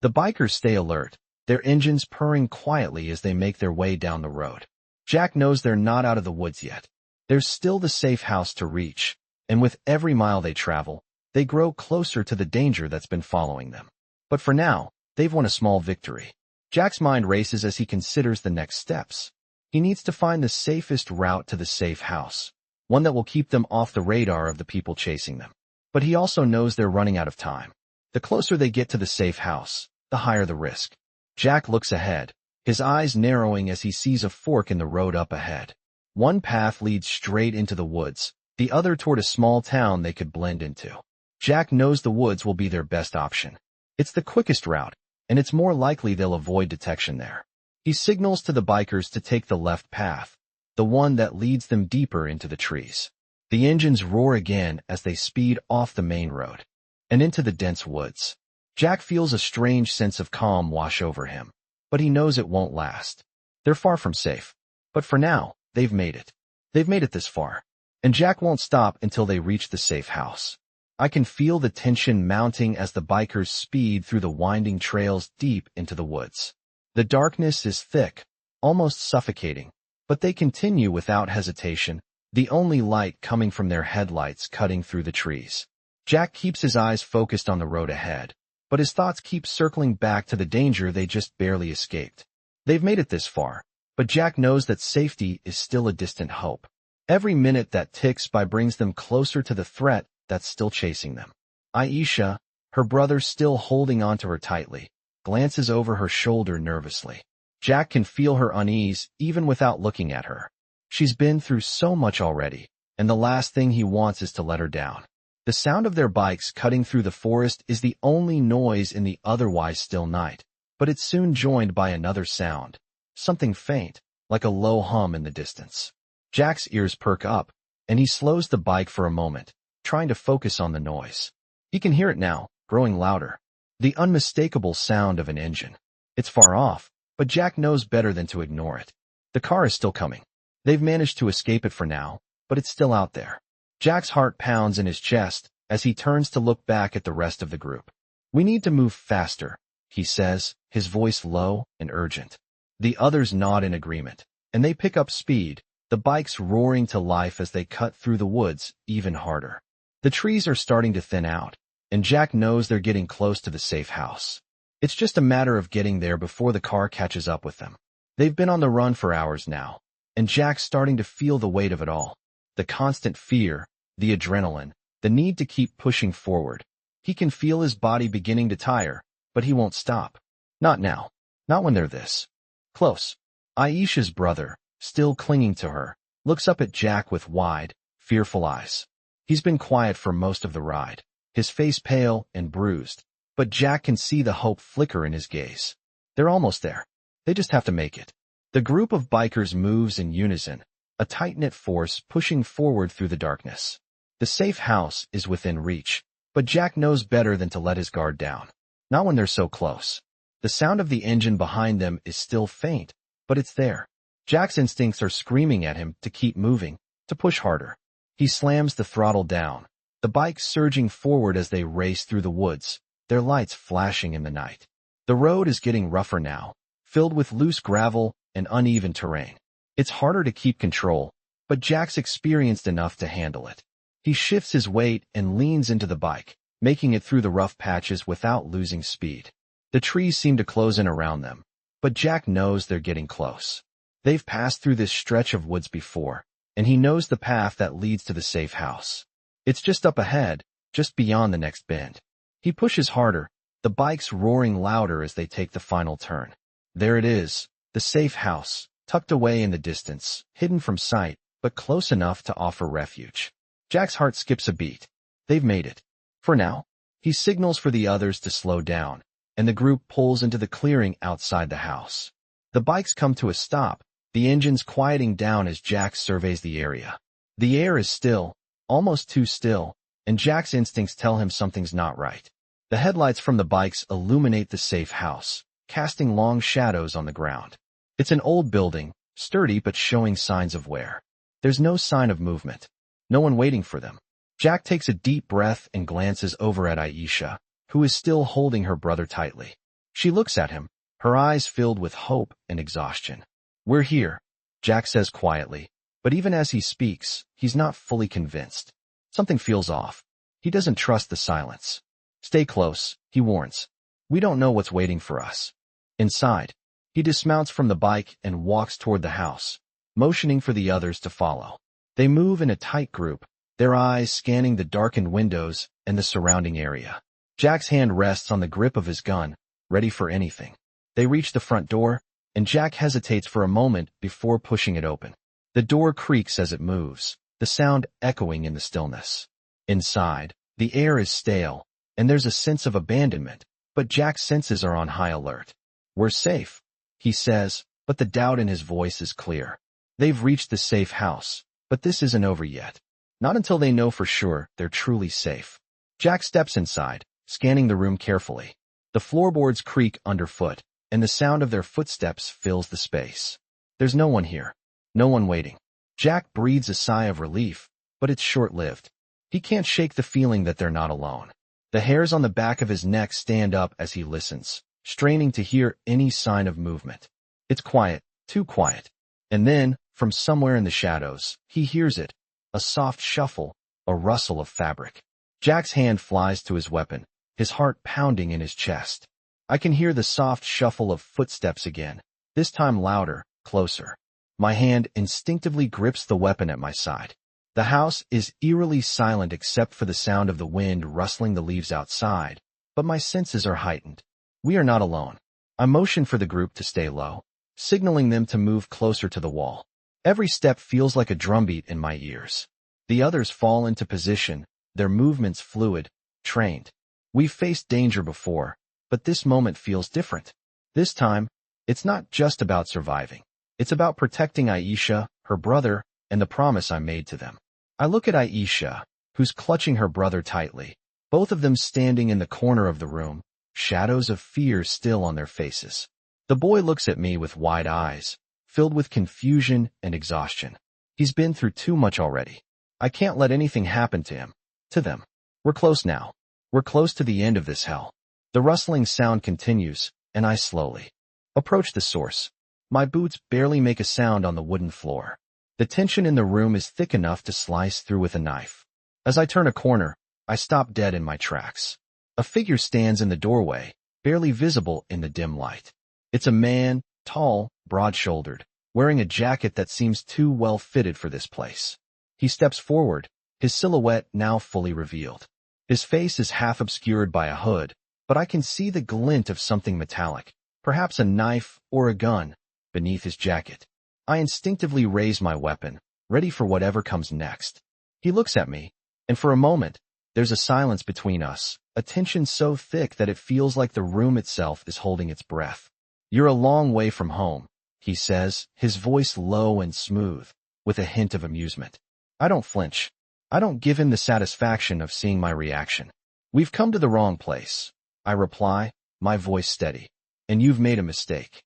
The bikers stay alert, their engines purring quietly as they make their way down the road. Jack knows they're not out of the woods yet. There's still the safe house to reach, and with every mile they travel, they grow closer to the danger that's been following them. But for now, they've won a small victory. Jack's mind races as he considers the next steps. He needs to find the safest route to the safe house, one that will keep them off the radar of the people chasing them. But he also knows they're running out of time. The closer they get to the safe house, the higher the risk. Jack looks ahead, his eyes narrowing as he sees a fork in the road up ahead. One path leads straight into the woods, the other toward a small town they could blend into. Jack knows the woods will be their best option. It's the quickest route, and it's more likely they'll avoid detection there. He signals to the bikers to take the left path, the one that leads them deeper into the trees. The engines roar again as they speed off the main road and into the dense woods. Jack feels a strange sense of calm wash over him, but he knows it won't last. They're far from safe, but for now, they've made it. They've made it this far, and Jack won't stop until they reach the safe house. I can feel the tension mounting as the bikers speed through the winding trails deep into the woods. The darkness is thick, almost suffocating, but they continue without hesitation, the only light coming from their headlights cutting through the trees. Jack keeps his eyes focused on the road ahead, but his thoughts keep circling back to the danger they just barely escaped. They've made it this far, but Jack knows that safety is still a distant hope. Every minute that ticks by brings them closer to the threat that's still chasing them. Aisha, her brother still holding onto her tightly, glances over her shoulder nervously. Jack can feel her unease even without looking at her. She's been through so much already, and the last thing he wants is to let her down. The sound of their bikes cutting through the forest is the only noise in the otherwise still night, but it's soon joined by another sound, something faint, like a low hum in the distance. Jack's ears perk up, and he slows the bike for a moment, trying to focus on the noise. He can hear it now, growing louder. The unmistakable sound of an engine. It's far off, but Jack knows better than to ignore it. The car is still coming. They've managed to escape it for now, but it's still out there. Jack's heart pounds in his chest as he turns to look back at the rest of the group. "We need to move faster," he says, his voice low and urgent. The others nod in agreement, and they pick up speed, the bikes roaring to life as they cut through the woods even harder. The trees are starting to thin out, and Jack knows they're getting close to the safe house. It's just a matter of getting there before the car catches up with them. They've been on the run for hours now, and Jack's starting to feel the weight of it all. The constant fear, the adrenaline, the need to keep pushing forward. He can feel his body beginning to tire, but he won't stop. Not now. Not when they're this close. Aisha's brother, still clinging to her, looks up at Jack with wide, fearful eyes. He's been quiet for most of the ride, his face pale and bruised, but Jack can see the hope flicker in his gaze. They're almost there. They just have to make it. The group of bikers moves in unison, a tight-knit force pushing forward through the darkness. The safe house is within reach, but Jack knows better than to let his guard down. Not when they're so close. The sound of the engine behind them is still faint, but it's there. Jack's instincts are screaming at him to keep moving, to push harder. He slams the throttle down, the bike surging forward as they race through the woods, their lights flashing in the night. The road is getting rougher now, filled with loose gravel and uneven terrain. It's harder to keep control, but Jack's experienced enough to handle it. He shifts his weight and leans into the bike, making it through the rough patches without losing speed. The trees seem to close in around them, but Jack knows they're getting close. They've passed through this stretch of woods before, and he knows the path that leads to the safe house. It's just up ahead, just beyond the next bend. He pushes harder, the bikes roaring louder as they take the final turn. There it is, the safe house, tucked away in the distance, hidden from sight, but close enough to offer refuge. Jack's heart skips a beat. They've made it. For now. He signals for the others to slow down, and the group pulls into the clearing outside the house. The bikes come to a stop, the engines quieting down as Jack surveys the area. The air is still, almost too still, and Jack's instincts tell him something's not right. The headlights from the bikes illuminate the safe house, casting long shadows on the ground. It's an old building, sturdy but showing signs of wear. There's no sign of movement. No one waiting for them. Jack takes a deep breath and glances over at Aisha, who is still holding her brother tightly. She looks at him, her eyes filled with hope and exhaustion. "We're here," Jack says quietly, but even as he speaks, he's not fully convinced. Something feels off. He doesn't trust the silence. "Stay close," he warns. "We don't know what's waiting for us." Inside, he dismounts from the bike and walks toward the house, motioning for the others to follow. They move in a tight group, their eyes scanning the darkened windows and the surrounding area. Jack's hand rests on the grip of his gun, ready for anything. They reach the front door, and Jack hesitates for a moment before pushing it open. The door creaks as it moves, the sound echoing in the stillness. Inside, the air is stale, and there's a sense of abandonment, but Jack's senses are on high alert. "We're safe," he says, but the doubt in his voice is clear. They've reached the safe house, but this isn't over yet. Not until they know for sure they're truly safe. Jack steps inside, scanning the room carefully. The floorboards creak underfoot, and the sound of their footsteps fills the space. There's no one here. No one waiting. Jack breathes a sigh of relief, but it's short-lived. He can't shake the feeling that they're not alone. The hairs on the back of his neck stand up as he listens, straining to hear any sign of movement. It's quiet, too quiet. And then, from somewhere in the shadows, he hears it. A soft shuffle, a rustle of fabric. Jack's hand flies to his weapon, his heart pounding in his chest. I can hear the soft shuffle of footsteps again, this time louder, closer. My hand instinctively grips the weapon at my side. The house is eerily silent except for the sound of the wind rustling the leaves outside, but my senses are heightened. We are not alone. I motion for the group to stay low, signaling them to move closer to the wall. Every step feels like a drumbeat in my ears. The others fall into position, their movements fluid, trained. We've faced danger before, but this moment feels different. This time, it's not just about surviving. It's about protecting Aisha, her brother, and the promise I made to them. I look at Aisha, who's clutching her brother tightly, both of them standing in the corner of the room, shadows of fear still on their faces. The boy looks at me with wide eyes, filled with confusion and exhaustion. He's been through too much already. I can't let anything happen to him, to them. We're close now. We're close to the end of this hell. The rustling sound continues, and I slowly approach the source. My boots barely make a sound on the wooden floor. The tension in the room is thick enough to slice through with a knife. As I turn a corner, I stop dead in my tracks. A figure stands in the doorway, barely visible in the dim light. It's a man, tall, broad-shouldered, wearing a jacket that seems too well fitted for this place. He steps forward, his silhouette now fully revealed. His face is half obscured by a hood, but I can see the glint of something metallic, perhaps a knife or a gun, beneath his jacket. I instinctively raise my weapon, ready for whatever comes next. He looks at me, and for a moment, there's a silence between us, a tension so thick that it feels like the room itself is holding its breath. "You're a long way from home," he says, his voice low and smooth. with a hint of amusement. I don't flinch. I don't give him the satisfaction of seeing my reaction. We've come to the wrong place, I reply, my voice steady. And you've made a mistake.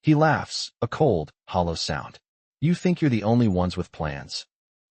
He laughs, a cold, hollow sound. You think you're the only ones with plans.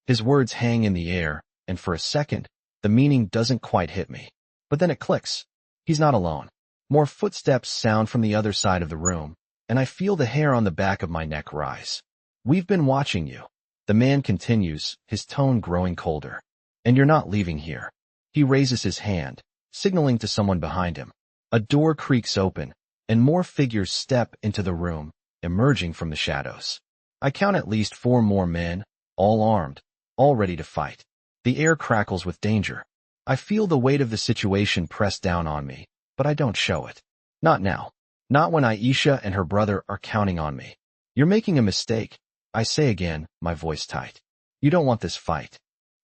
His words hang in the air, and for a second, the meaning doesn't quite hit me. But then it clicks. He's not alone. More footsteps sound from the other side of the room, and I feel the hair on the back of my neck rise. We've been watching you. The man continues, his tone growing colder. And you're not leaving here. He raises his hand, signaling to someone behind him. A door creaks open, and more figures step into the room, emerging from the shadows. I count at least 4 more men, all armed, all ready to fight. The air crackles with danger. I feel the weight of the situation press down on me, but I don't show it. Not now. Not when Aisha and her brother are counting on me. You're making a mistake, I say again, my voice tight. You don't want this fight.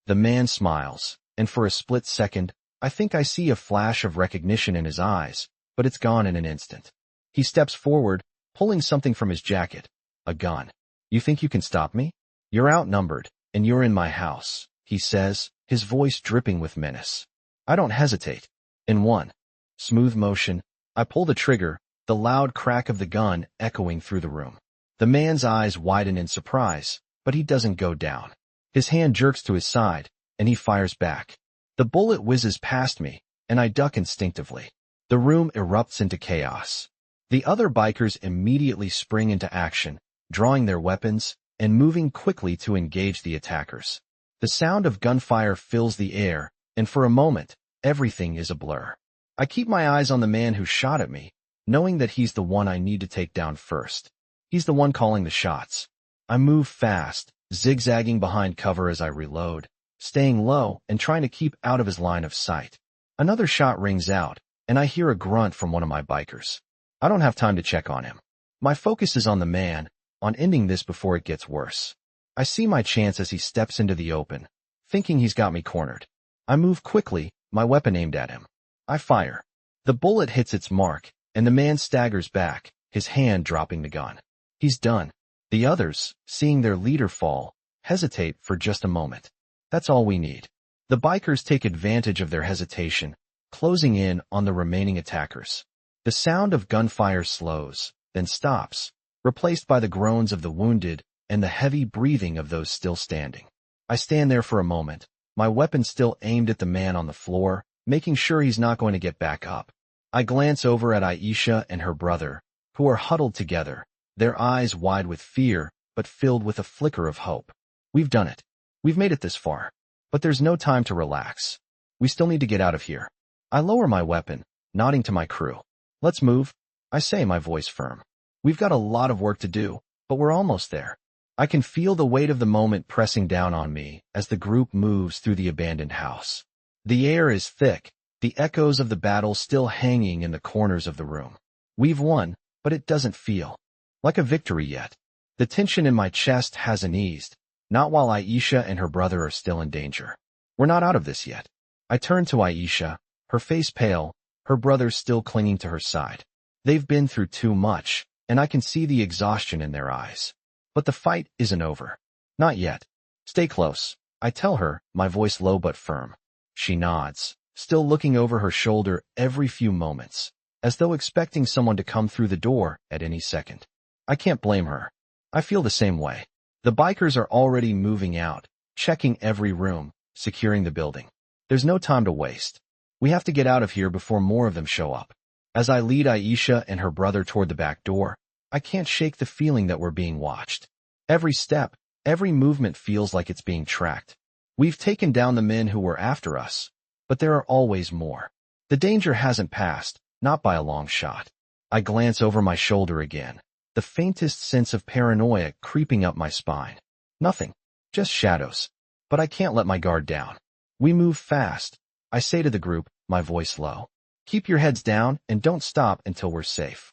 The man smiles, and for a split second, I think I see a flash of recognition in his eyes, but it's gone in an instant. He steps forward, pulling something from his jacket. A gun. You think you can stop me? You're outnumbered, and you're in my house, he says, his voice dripping with menace. I don't hesitate. In one smooth motion, I pull the trigger, the loud crack of the gun echoing through the room. The man's eyes widen in surprise, but he doesn't go down. His hand jerks to his side, and he fires back. The bullet whizzes past me, and I duck instinctively. The room erupts into chaos. The other bikers immediately spring into action, drawing their weapons and moving quickly to engage the attackers. The sound of gunfire fills the air, and for a moment, everything is a blur. I keep my eyes on the man who shot at me, knowing that he's the one I need to take down first. He's the one calling the shots. I move fast, zigzagging behind cover as I reload, staying low and trying to keep out of his line of sight. Another shot rings out, and I hear a grunt from one of my bikers. I don't have time to check on him. My focus is on the man, on ending this before it gets worse. I see my chance as he steps into the open, thinking he's got me cornered. I move quickly, my weapon aimed at him. I fire. The bullet hits its mark, and the man staggers back, his hand dropping the gun. He's done. The others, seeing their leader fall, hesitate for just a moment. That's all we need. The bikers take advantage of their hesitation, closing in on the remaining attackers. The sound of gunfire slows, then stops, replaced by the groans of the wounded and the heavy breathing of those still standing. I stand there for a moment, my weapon still aimed at the man on the floor, making sure he's not going to get back up. I glance over at Aisha and her brother, who are huddled together, their eyes wide with fear, but filled with a flicker of hope. We've done it. We've made it this far. But there's no time to relax. We still need to get out of here. I lower my weapon, nodding to my crew. Let's move, I say, my voice firm. We've got a lot of work to do, but we're almost there. I can feel the weight of the moment pressing down on me as the group moves through the abandoned house. The air is thick, the echoes of the battle still hanging in the corners of the room. We've won, but it doesn't feel like a victory yet. The tension in my chest hasn't eased, not while Aisha and her brother are still in danger. We're not out of this yet. I turn to Aisha, her face pale, her brother still clinging to her side. They've been through too much, and I can see the exhaustion in their eyes. But the fight isn't over. Not yet. Stay close, I tell her, my voice low but firm. She nods, still looking over her shoulder every few moments, as though expecting someone to come through the door at any second. I can't blame her. I feel the same way. The bikers are already moving out, checking every room, securing the building. There's no time to waste. We have to get out of here before more of them show up. As I lead Aisha and her brother toward the back door, I can't shake the feeling that we're being watched. Every step, every movement feels like it's being tracked. We've taken down the men who were after us, but there are always more. The danger hasn't passed, not by a long shot. I glance over my shoulder again, the faintest sense of paranoia creeping up my spine. Nothing, just shadows. But I can't let my guard down. We move fast. I say to the group, my voice low. Keep your heads down and don't stop until we're safe.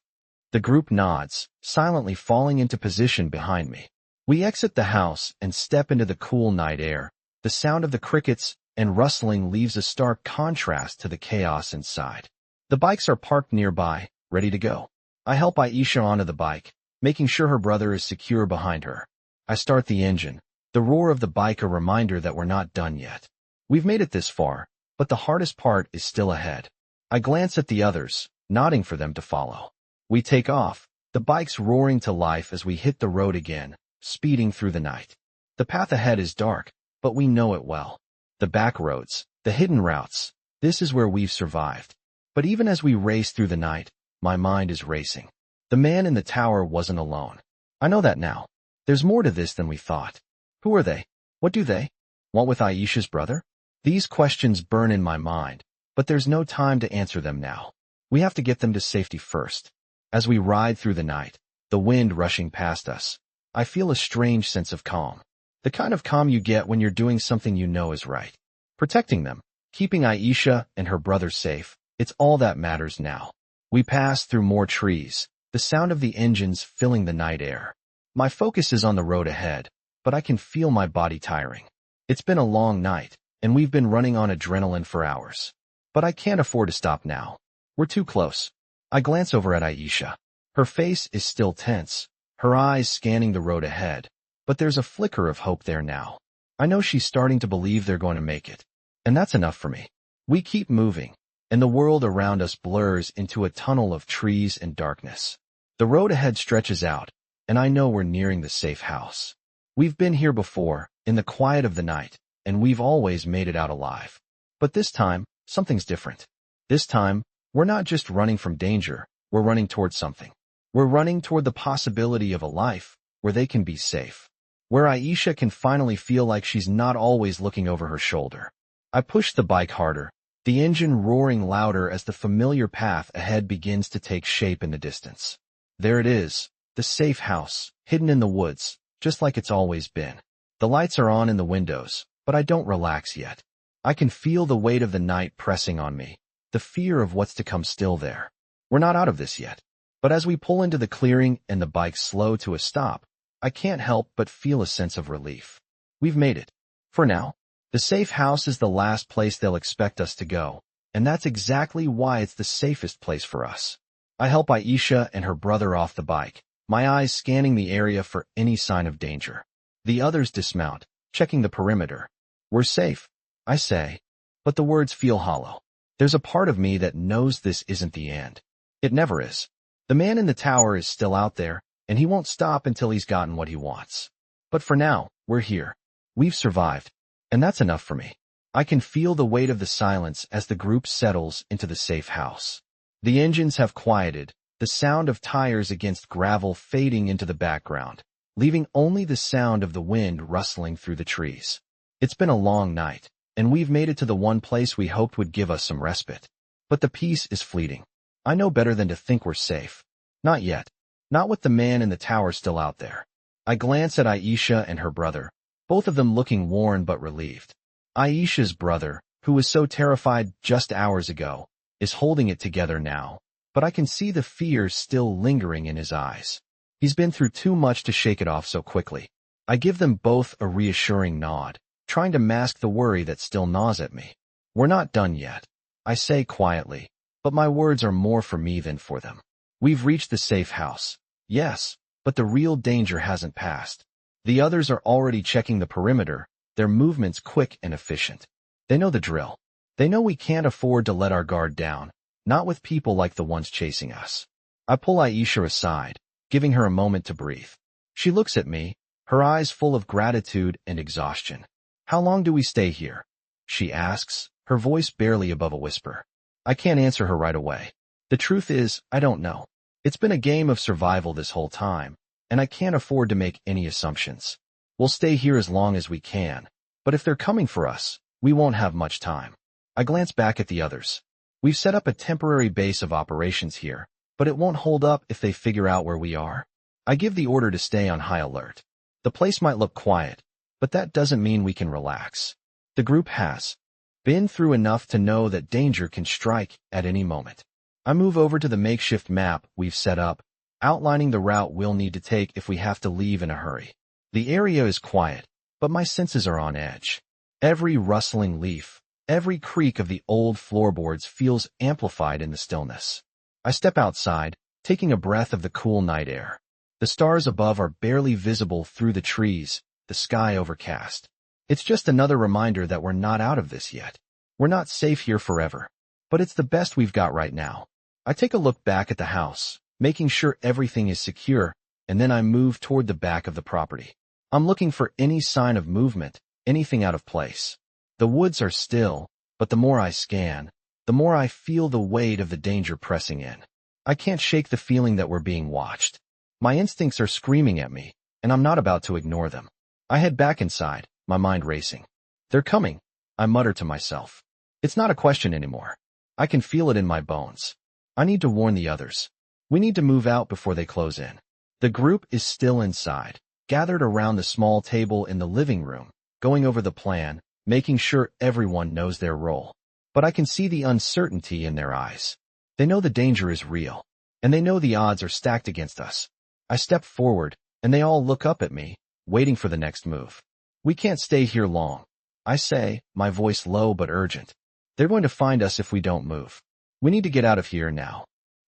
The group nods, silently falling into position behind me. We exit the house and step into the cool night air. The sound of the crickets and rustling leaves a stark contrast to the chaos inside. The bikes are parked nearby, ready to go. I help Aisha onto the bike, making sure her brother is secure behind her. I start the engine. The roar of the bike a reminder that we're not done yet. We've made it this far, but the hardest part is still ahead. I glance at the others, nodding for them to follow. We take off, the bikes roaring to life as we hit the road again, speeding through the night. The path ahead is dark, but we know it well. The back roads, the hidden routes, this is where we've survived. But even as we race through the night, my mind is racing. The man in the tower wasn't alone. I know that now. There's more to this than we thought. Who are they? What do they want with Aisha's brother? These questions burn in my mind, but there's no time to answer them now. We have to get them to safety first. As we ride through the night, the wind rushing past us, I feel a strange sense of calm. The kind of calm you get when you're doing something you know is right. Protecting them, keeping Aisha and her brother safe, it's all that matters now. We pass through more trees, the sound of the engines filling the night air. My focus is on the road ahead, but I can feel my body tiring. It's been a long night, and we've been running on adrenaline for hours. But I can't afford to stop now. We're too close. I glance over at Aisha. Her face is still tense, her eyes scanning the road ahead, but there's a flicker of hope there now. I know she's starting to believe they're going to make it, and that's enough for me. We keep moving, and the world around us blurs into a tunnel of trees and darkness. The road ahead stretches out, and I know we're nearing the safe house. We've been here before, in the quiet of the night, and we've always made it out alive. But this time, something's different. This time, we're not just running from danger, we're running toward something. We're running toward the possibility of a life where they can be safe. Where Aisha can finally feel like she's not always looking over her shoulder. I push the bike harder, the engine roaring louder as the familiar path ahead begins to take shape in the distance. There it is, the safe house, hidden in the woods, just like it's always been. The lights are on in the windows, but I don't relax yet. I can feel the weight of the night pressing on me, the fear of what's to come still there. We're not out of this yet. But as we pull into the clearing and the bike slow to a stop, I can't help but feel a sense of relief. We've made it. For now. The safe house is the last place they'll expect us to go, and that's exactly why it's the safest place for us. I help Aisha and her brother off the bike, my eyes scanning the area for any sign of danger. The others dismount, checking the perimeter. We're safe, I say, but the words feel hollow. There's a part of me that knows this isn't the end. It never is. The man in the tower is still out there, and he won't stop until he's gotten what he wants. But for now, we're here. We've survived, and that's enough for me. I can feel the weight of the silence as the group settles into the safe house. The engines have quieted, the sound of tires against gravel fading into the background, leaving only the sound of the wind rustling through the trees. It's been a long night, and we've made it to the one place we hoped would give us some respite. But the peace is fleeting. I know better than to think we're safe. Not yet. Not with the man in the tower still out there. I glance at Aisha and her brother, both of them looking worn but relieved. Aisha's brother, who was so terrified just hours ago, is holding it together now, but I can see the fear still lingering in his eyes. He's been through too much to shake it off so quickly. I give them both a reassuring nod, trying to mask the worry that still gnaws at me. We're not done yet, I say quietly, but my words are more for me than for them. We've reached the safe house, yes, but the real danger hasn't passed. The others are already checking the perimeter, their movements quick and efficient. They know the drill. They know we can't afford to let our guard down, not with people like the ones chasing us. I pull Aisha aside, giving her a moment to breathe. She looks at me, her eyes full of gratitude and exhaustion. How long do we stay here? She asks, her voice barely above a whisper. I can't answer her right away. The truth is, I don't know. It's been a game of survival this whole time, and I can't afford to make any assumptions. We'll stay here as long as we can, but if they're coming for us, we won't have much time. I glance back at the others. We've set up a temporary base of operations here, but it won't hold up if they figure out where we are. I give the order to stay on high alert. The place might look quiet, but that doesn't mean we can relax. The group has been through enough to know that danger can strike at any moment. I move over to the makeshift map we've set up, outlining the route we'll need to take if we have to leave in a hurry. The area is quiet, but my senses are on edge. Every rustling leaf, every creak of the old floorboards feels amplified in the stillness. I step outside, taking a breath of the cool night air. The stars above are barely visible through the trees, the sky overcast. It's just another reminder that we're not out of this yet. We're not safe here forever. But it's the best we've got right now. I take a look back at the house, making sure everything is secure, and then I move toward the back of the property. I'm looking for any sign of movement, anything out of place. The woods are still, but the more I scan, the more I feel the weight of the danger pressing in. I can't shake the feeling that we're being watched. My instincts are screaming at me, and I'm not about to ignore them. I head back inside, my mind racing. They're coming, I mutter to myself. It's not a question anymore. I can feel it in my bones. I need to warn the others. We need to move out before they close in. The group is still inside, gathered around the small table in the living room, going over the plan, making sure everyone knows their role. But I can see the uncertainty in their eyes. They know the danger is real, and they know the odds are stacked against us. I step forward, and they all look up at me, waiting for the next move. We can't stay here long, I say, my voice low but urgent. They're going to find us if we don't move. We need to get out of here now.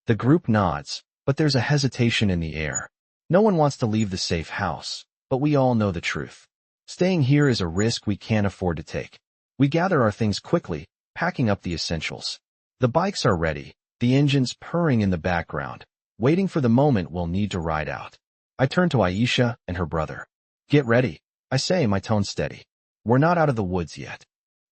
The group nods, but there's a hesitation in the air. No one wants to leave the safe house, but we all know the truth. Staying here is a risk we can't afford to take. We gather our things quickly, packing up the essentials. The bikes are ready, the engines purring in the background, waiting for the moment we'll need to ride out. I turn to Aisha and her brother. Get ready, I say, my tone steady. We're not out of the woods yet.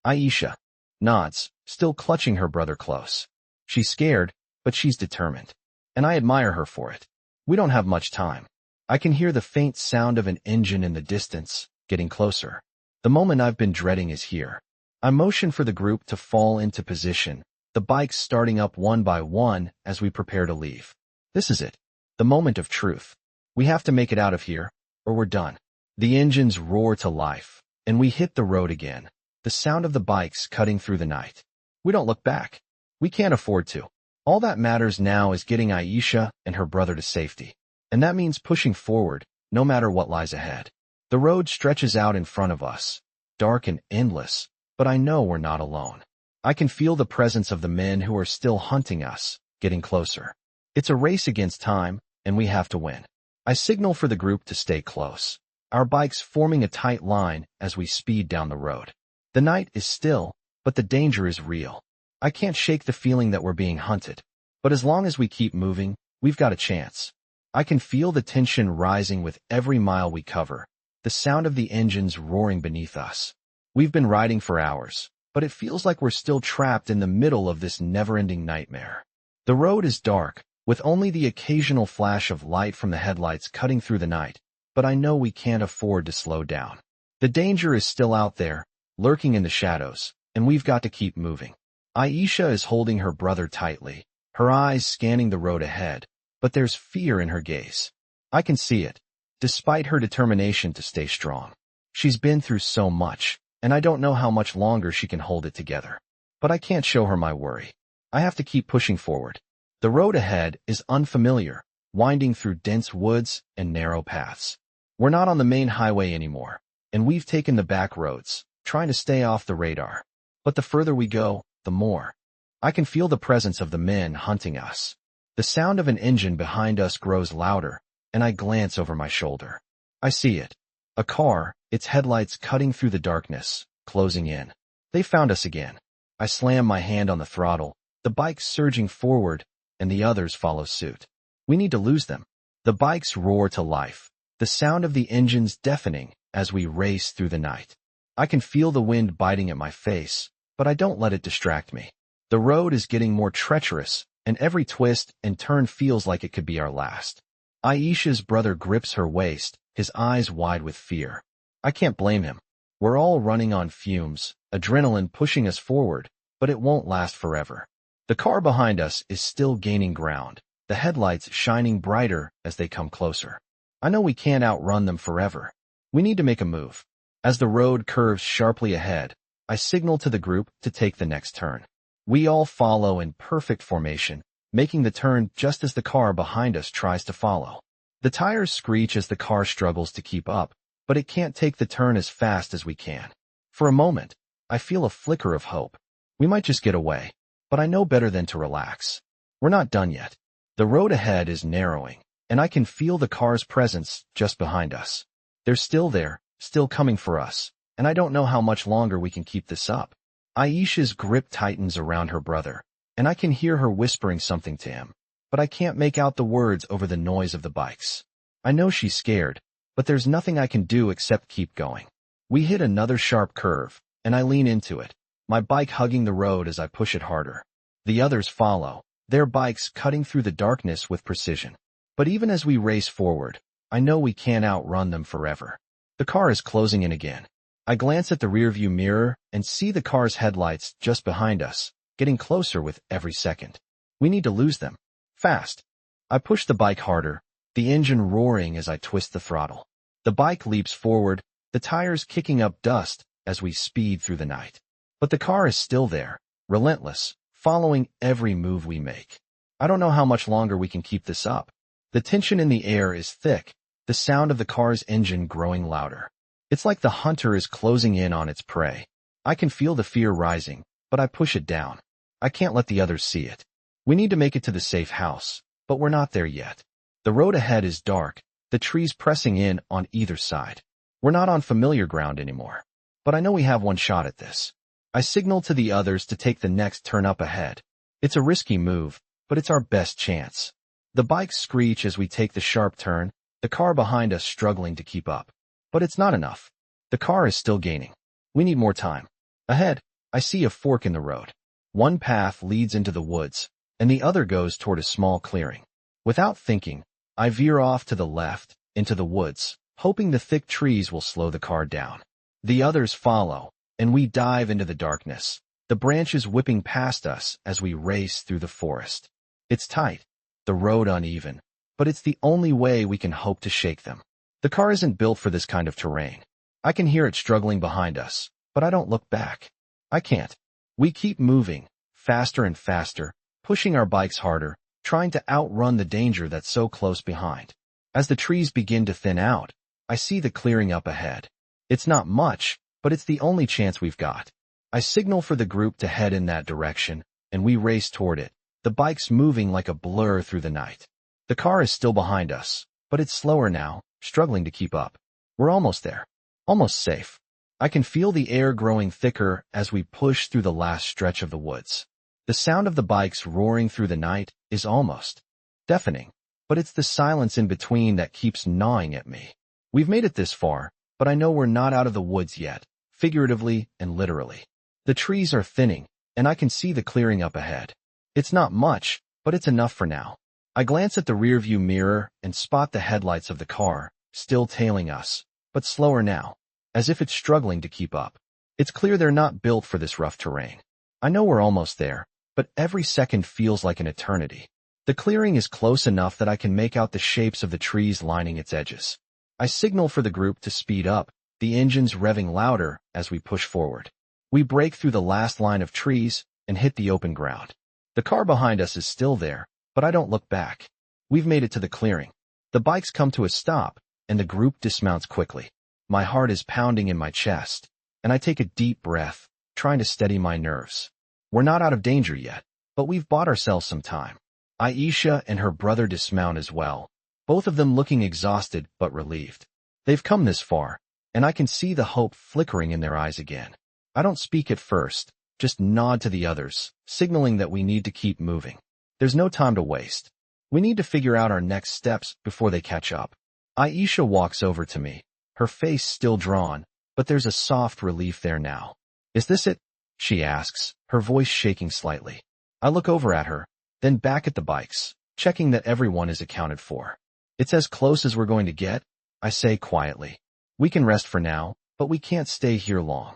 Aisha nods, still clutching her brother close. She's scared, but she's determined. And I admire her for it. We don't have much time. I can hear the faint sound of an engine in the distance, getting closer. The moment I've been dreading is here. I motion for the group to fall into position, the bikes starting up one by one as we prepare to leave. This is it. The moment of truth. We have to make it out of here, or we're done. The engines roar to life, and we hit the road again, the sound of the bikes cutting through the night. We don't look back. We can't afford to. All that matters now is getting Aisha and her brother to safety. And that means pushing forward, no matter what lies ahead. The road stretches out in front of us, dark and endless, but I know we're not alone. I can feel the presence of the men who are still hunting us, getting closer. It's a race against time, and we have to win. I signal for the group to stay close, our bikes forming a tight line as we speed down the road. The night is still, but the danger is real. I can't shake the feeling that we're being hunted. But as long as we keep moving, we've got a chance. I can feel the tension rising with every mile we cover, the sound of the engines roaring beneath us. We've been riding for hours, but it feels like we're still trapped in the middle of this never-ending nightmare. The road is dark, with only the occasional flash of light from the headlights cutting through the night, but I know we can't afford to slow down. The danger is still out there, lurking in the shadows, and we've got to keep moving. Aisha is holding her brother tightly, her eyes scanning the road ahead, but there's fear in her gaze. I can see it, despite her determination to stay strong. She's been through so much, and I don't know how much longer she can hold it together. But I can't show her my worry. I have to keep pushing forward. The road ahead is unfamiliar, winding through dense woods and narrow paths. We're not on the main highway anymore, and we've taken the back roads, trying to stay off the radar. But the further we go, the more. I can feel the presence of the men hunting us. The sound of an engine behind us grows louder, and I glance over my shoulder. I see it. A car, its headlights cutting through the darkness, closing in. They found us again. I slam my hand on the throttle, the bike surging forward, and the others follow suit. We need to lose them. The bikes roar to life, the sound of the engines deafening as we race through the night. I can feel the wind biting at my face, but I don't let it distract me. The road is getting more treacherous, and every twist and turn feels like it could be our last. Aisha's brother grips her waist, his eyes wide with fear. I can't blame him. We're all running on fumes, adrenaline pushing us forward, but it won't last forever. The car behind us is still gaining ground, the headlights shining brighter as they come closer. I know we can't outrun them forever. We need to make a move. As the road curves sharply ahead, I signal to the group to take the next turn. We all follow in perfect formation, making the turn just as the car behind us tries to follow. The tires screech as the car struggles to keep up, but it can't take the turn as fast as we can. For a moment, I feel a flicker of hope. We might just get away, but I know better than to relax. We're not done yet. The road ahead is narrowing, and I can feel the car's presence just behind us. They're still there, still coming for us, and I don't know how much longer we can keep this up. Aisha's grip tightens around her brother, and I can hear her whispering something to him, but I can't make out the words over the noise of the bikes. I know she's scared, but there's nothing I can do except keep going. We hit another sharp curve, and I lean into it, my bike hugging the road as I push it harder. The others follow, their bikes cutting through the darkness with precision. But even as we race forward, I know we can't outrun them forever. The car is closing in again. I glance at the rearview mirror and see the car's headlights just behind us, getting closer with every second. We need to lose them. Fast. I push the bike harder, the engine roaring as I twist the throttle. The bike leaps forward, the tires kicking up dust as we speed through the night. But the car is still there, relentless, following every move we make. I don't know how much longer we can keep this up. The tension in the air is thick, the sound of the car's engine growing louder. It's like the hunter is closing in on its prey. I can feel the fear rising, but I push it down. I can't let the others see it. We need to make it to the safe house, but we're not there yet. The road ahead is dark, the trees pressing in on either side. We're not on familiar ground anymore. But I know we have one shot at this. I signal to the others to take the next turn up ahead. It's a risky move, but it's our best chance. The bikes screech as we take the sharp turn, the car behind us struggling to keep up. But it's not enough. The car is still gaining. We need more time. Ahead, I see a fork in the road. One path leads into the woods, and the other goes toward a small clearing. Without thinking, I veer off to the left, into the woods, hoping the thick trees will slow the car down. The others follow, and we dive into the darkness, the branches whipping past us as we race through the forest. It's tight, the road uneven, but it's the only way we can hope to shake them. The car isn't built for this kind of terrain. I can hear it struggling behind us, but I don't look back. I can't. We keep moving, faster and faster, pushing our bikes harder, trying to outrun the danger that's so close behind. As the trees begin to thin out, I see the clearing up ahead. It's not much, but it's the only chance we've got. I signal for the group to head in that direction, and we race toward it, the bikes moving like a blur through the night. The car is still behind us, but it's slower now, struggling to keep up. We're almost there. Almost safe. I can feel the air growing thicker as we push through the last stretch of the woods. The sound of the bikes roaring through the night is almost deafening, but it's the silence in between that keeps gnawing at me. We've made it this far, but I know we're not out of the woods yet, figuratively and literally. The trees are thinning, and I can see the clearing up ahead. It's not much, but it's enough for now. I glance at the rearview mirror and spot the headlights of the car, still tailing us, but slower now, as if it's struggling to keep up. It's clear they're not built for this rough terrain. I know we're almost there, but every second feels like an eternity. The clearing is close enough that I can make out the shapes of the trees lining its edges. I signal for the group to speed up, the engines revving louder as we push forward. We break through the last line of trees and hit the open ground. The car behind us is still there, but I don't look back. We've made it to the clearing. The bikes come to a stop, and the group dismounts quickly. My heart is pounding in my chest, and I take a deep breath, trying to steady my nerves. We're not out of danger yet, but we've bought ourselves some time. Aisha and her brother dismount as well, both of them looking exhausted but relieved. They've come this far, and I can see the hope flickering in their eyes again. I don't speak at first, just nod to the others, signaling that we need to keep moving. There's no time to waste. We need to figure out our next steps before they catch up. Aisha walks over to me, her face still drawn, but there's a soft relief there now. Is this it? She asks, her voice shaking slightly. I look over at her, then back at the bikes, checking that everyone is accounted for. It's as close as we're going to get, I say quietly. We can rest for now, but we can't stay here long.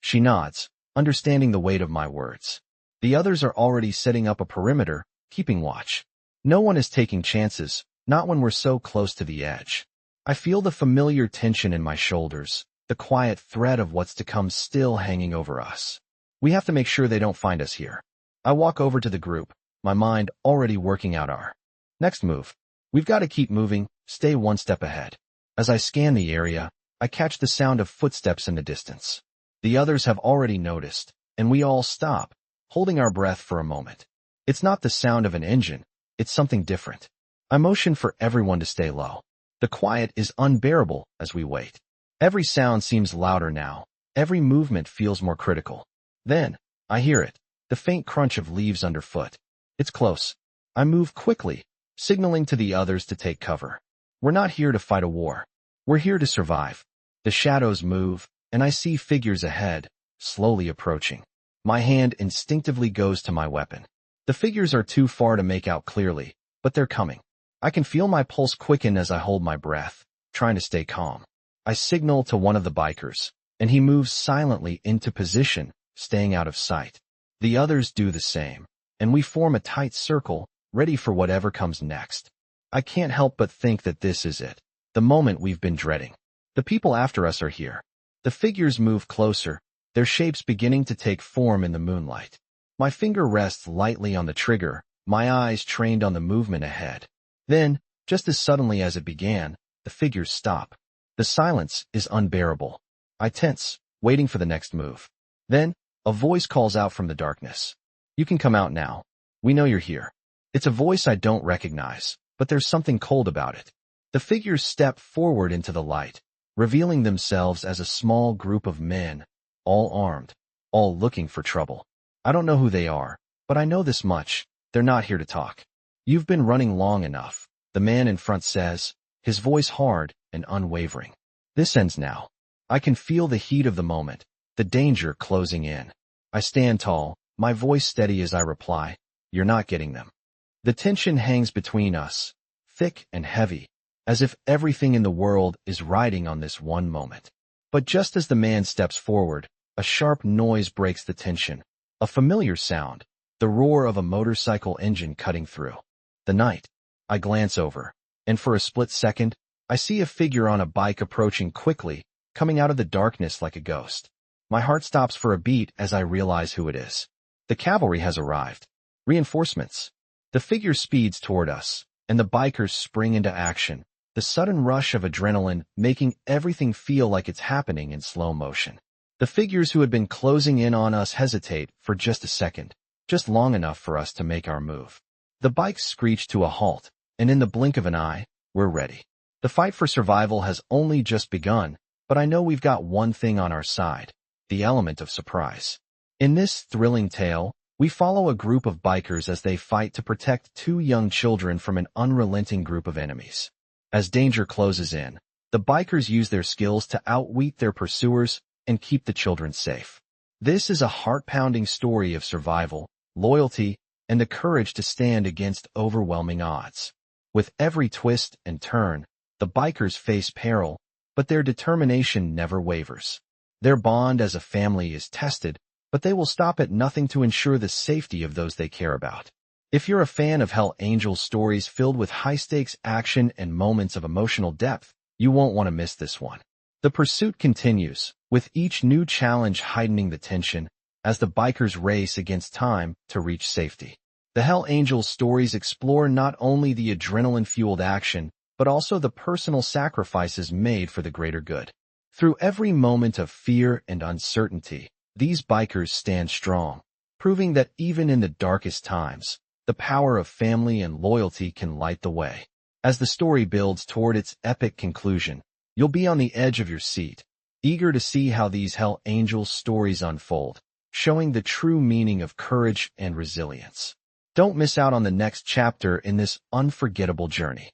She nods, understanding the weight of my words. The others are already setting up a perimeter, keeping watch. No one is taking chances, not when we're so close to the edge. I feel the familiar tension in my shoulders, the quiet threat of what's to come still hanging over us. We have to make sure they don't find us here. I walk over to the group, my mind already working out our next move. We've got to keep moving, stay one step ahead. As I scan the area, I catch the sound of footsteps in the distance. The others have already noticed, and we all stop, holding our breath for a moment. It's not the sound of an engine, it's something different. I motion for everyone to stay low. The quiet is unbearable as we wait. Every sound seems louder now. Every movement feels more critical. Then, I hear it, the faint crunch of leaves underfoot. It's close. I move quickly, signaling to the others to take cover. We're not here to fight a war. We're here to survive. The shadows move, and I see figures ahead, slowly approaching. My hand instinctively goes to my weapon. The figures are too far to make out clearly, but they're coming. I can feel my pulse quicken as I hold my breath, trying to stay calm. I signal to one of the bikers, and he moves silently into position, staying out of sight. The others do the same, and we form a tight circle, ready for whatever comes next. I can't help but think that this is it, the moment we've been dreading. The people after us are here. The figures move closer, their shapes beginning to take form in the moonlight. My finger rests lightly on the trigger, my eyes trained on the movement ahead. Then, just as suddenly as it began, the figures stop. The silence is unbearable. I tense, waiting for the next move. Then, a voice calls out from the darkness. "You can come out now. We know you're here." It's a voice I don't recognize, but there's something cold about it. The figures step forward into the light, revealing themselves as a small group of men, all armed, all looking for trouble. I don't know who they are, but I know this much: they're not here to talk. "You've been running long enough," the man in front says, his voice hard and unwavering. "This ends now." I can feel the heat of the moment, the danger closing in. I stand tall, my voice steady as I reply, "You're not getting them." The tension hangs between us, thick and heavy, as if everything in the world is riding on this one moment. But just as the man steps forward, a sharp noise breaks the tension. A familiar sound, the roar of a motorcycle engine cutting through the night. I glance over, and for a split second, I see a figure on a bike approaching quickly, coming out of the darkness like a ghost. My heart stops for a beat as I realize who it is. The cavalry has arrived. Reinforcements. The figure speeds toward us, and the bikers spring into action, the sudden rush of adrenaline making everything feel like it's happening in slow motion. The figures who had been closing in on us hesitate for just a second, just long enough for us to make our move. The bikes screech to a halt, and in the blink of an eye, we're ready. The fight for survival has only just begun, but I know we've got one thing on our side: the element of surprise. In this thrilling tale, we follow a group of bikers as they fight to protect two young children from an unrelenting group of enemies. As danger closes in, the bikers use their skills to outwit their pursuers and keep the children safe. This is a heart-pounding story of survival, loyalty, and the courage to stand against overwhelming odds. With every twist and turn, the bikers face peril, but their determination never wavers. Their bond as a family is tested, but they will stop at nothing to ensure the safety of those they care about. If you're a fan of Hell Angels stories filled with high-stakes action and moments of emotional depth, you won't want to miss this one. The pursuit continues, with each new challenge heightening the tension, as the bikers race against time to reach safety. The Hell Angels stories explore not only the adrenaline-fueled action, but also the personal sacrifices made for the greater good. Through every moment of fear and uncertainty, these bikers stand strong, proving that even in the darkest times, the power of family and loyalty can light the way. As the story builds toward its epic conclusion, you'll be on the edge of your seat, eager to see how these Hell Angels stories unfold, showing the true meaning of courage and resilience. Don't miss out on the next chapter in this unforgettable journey.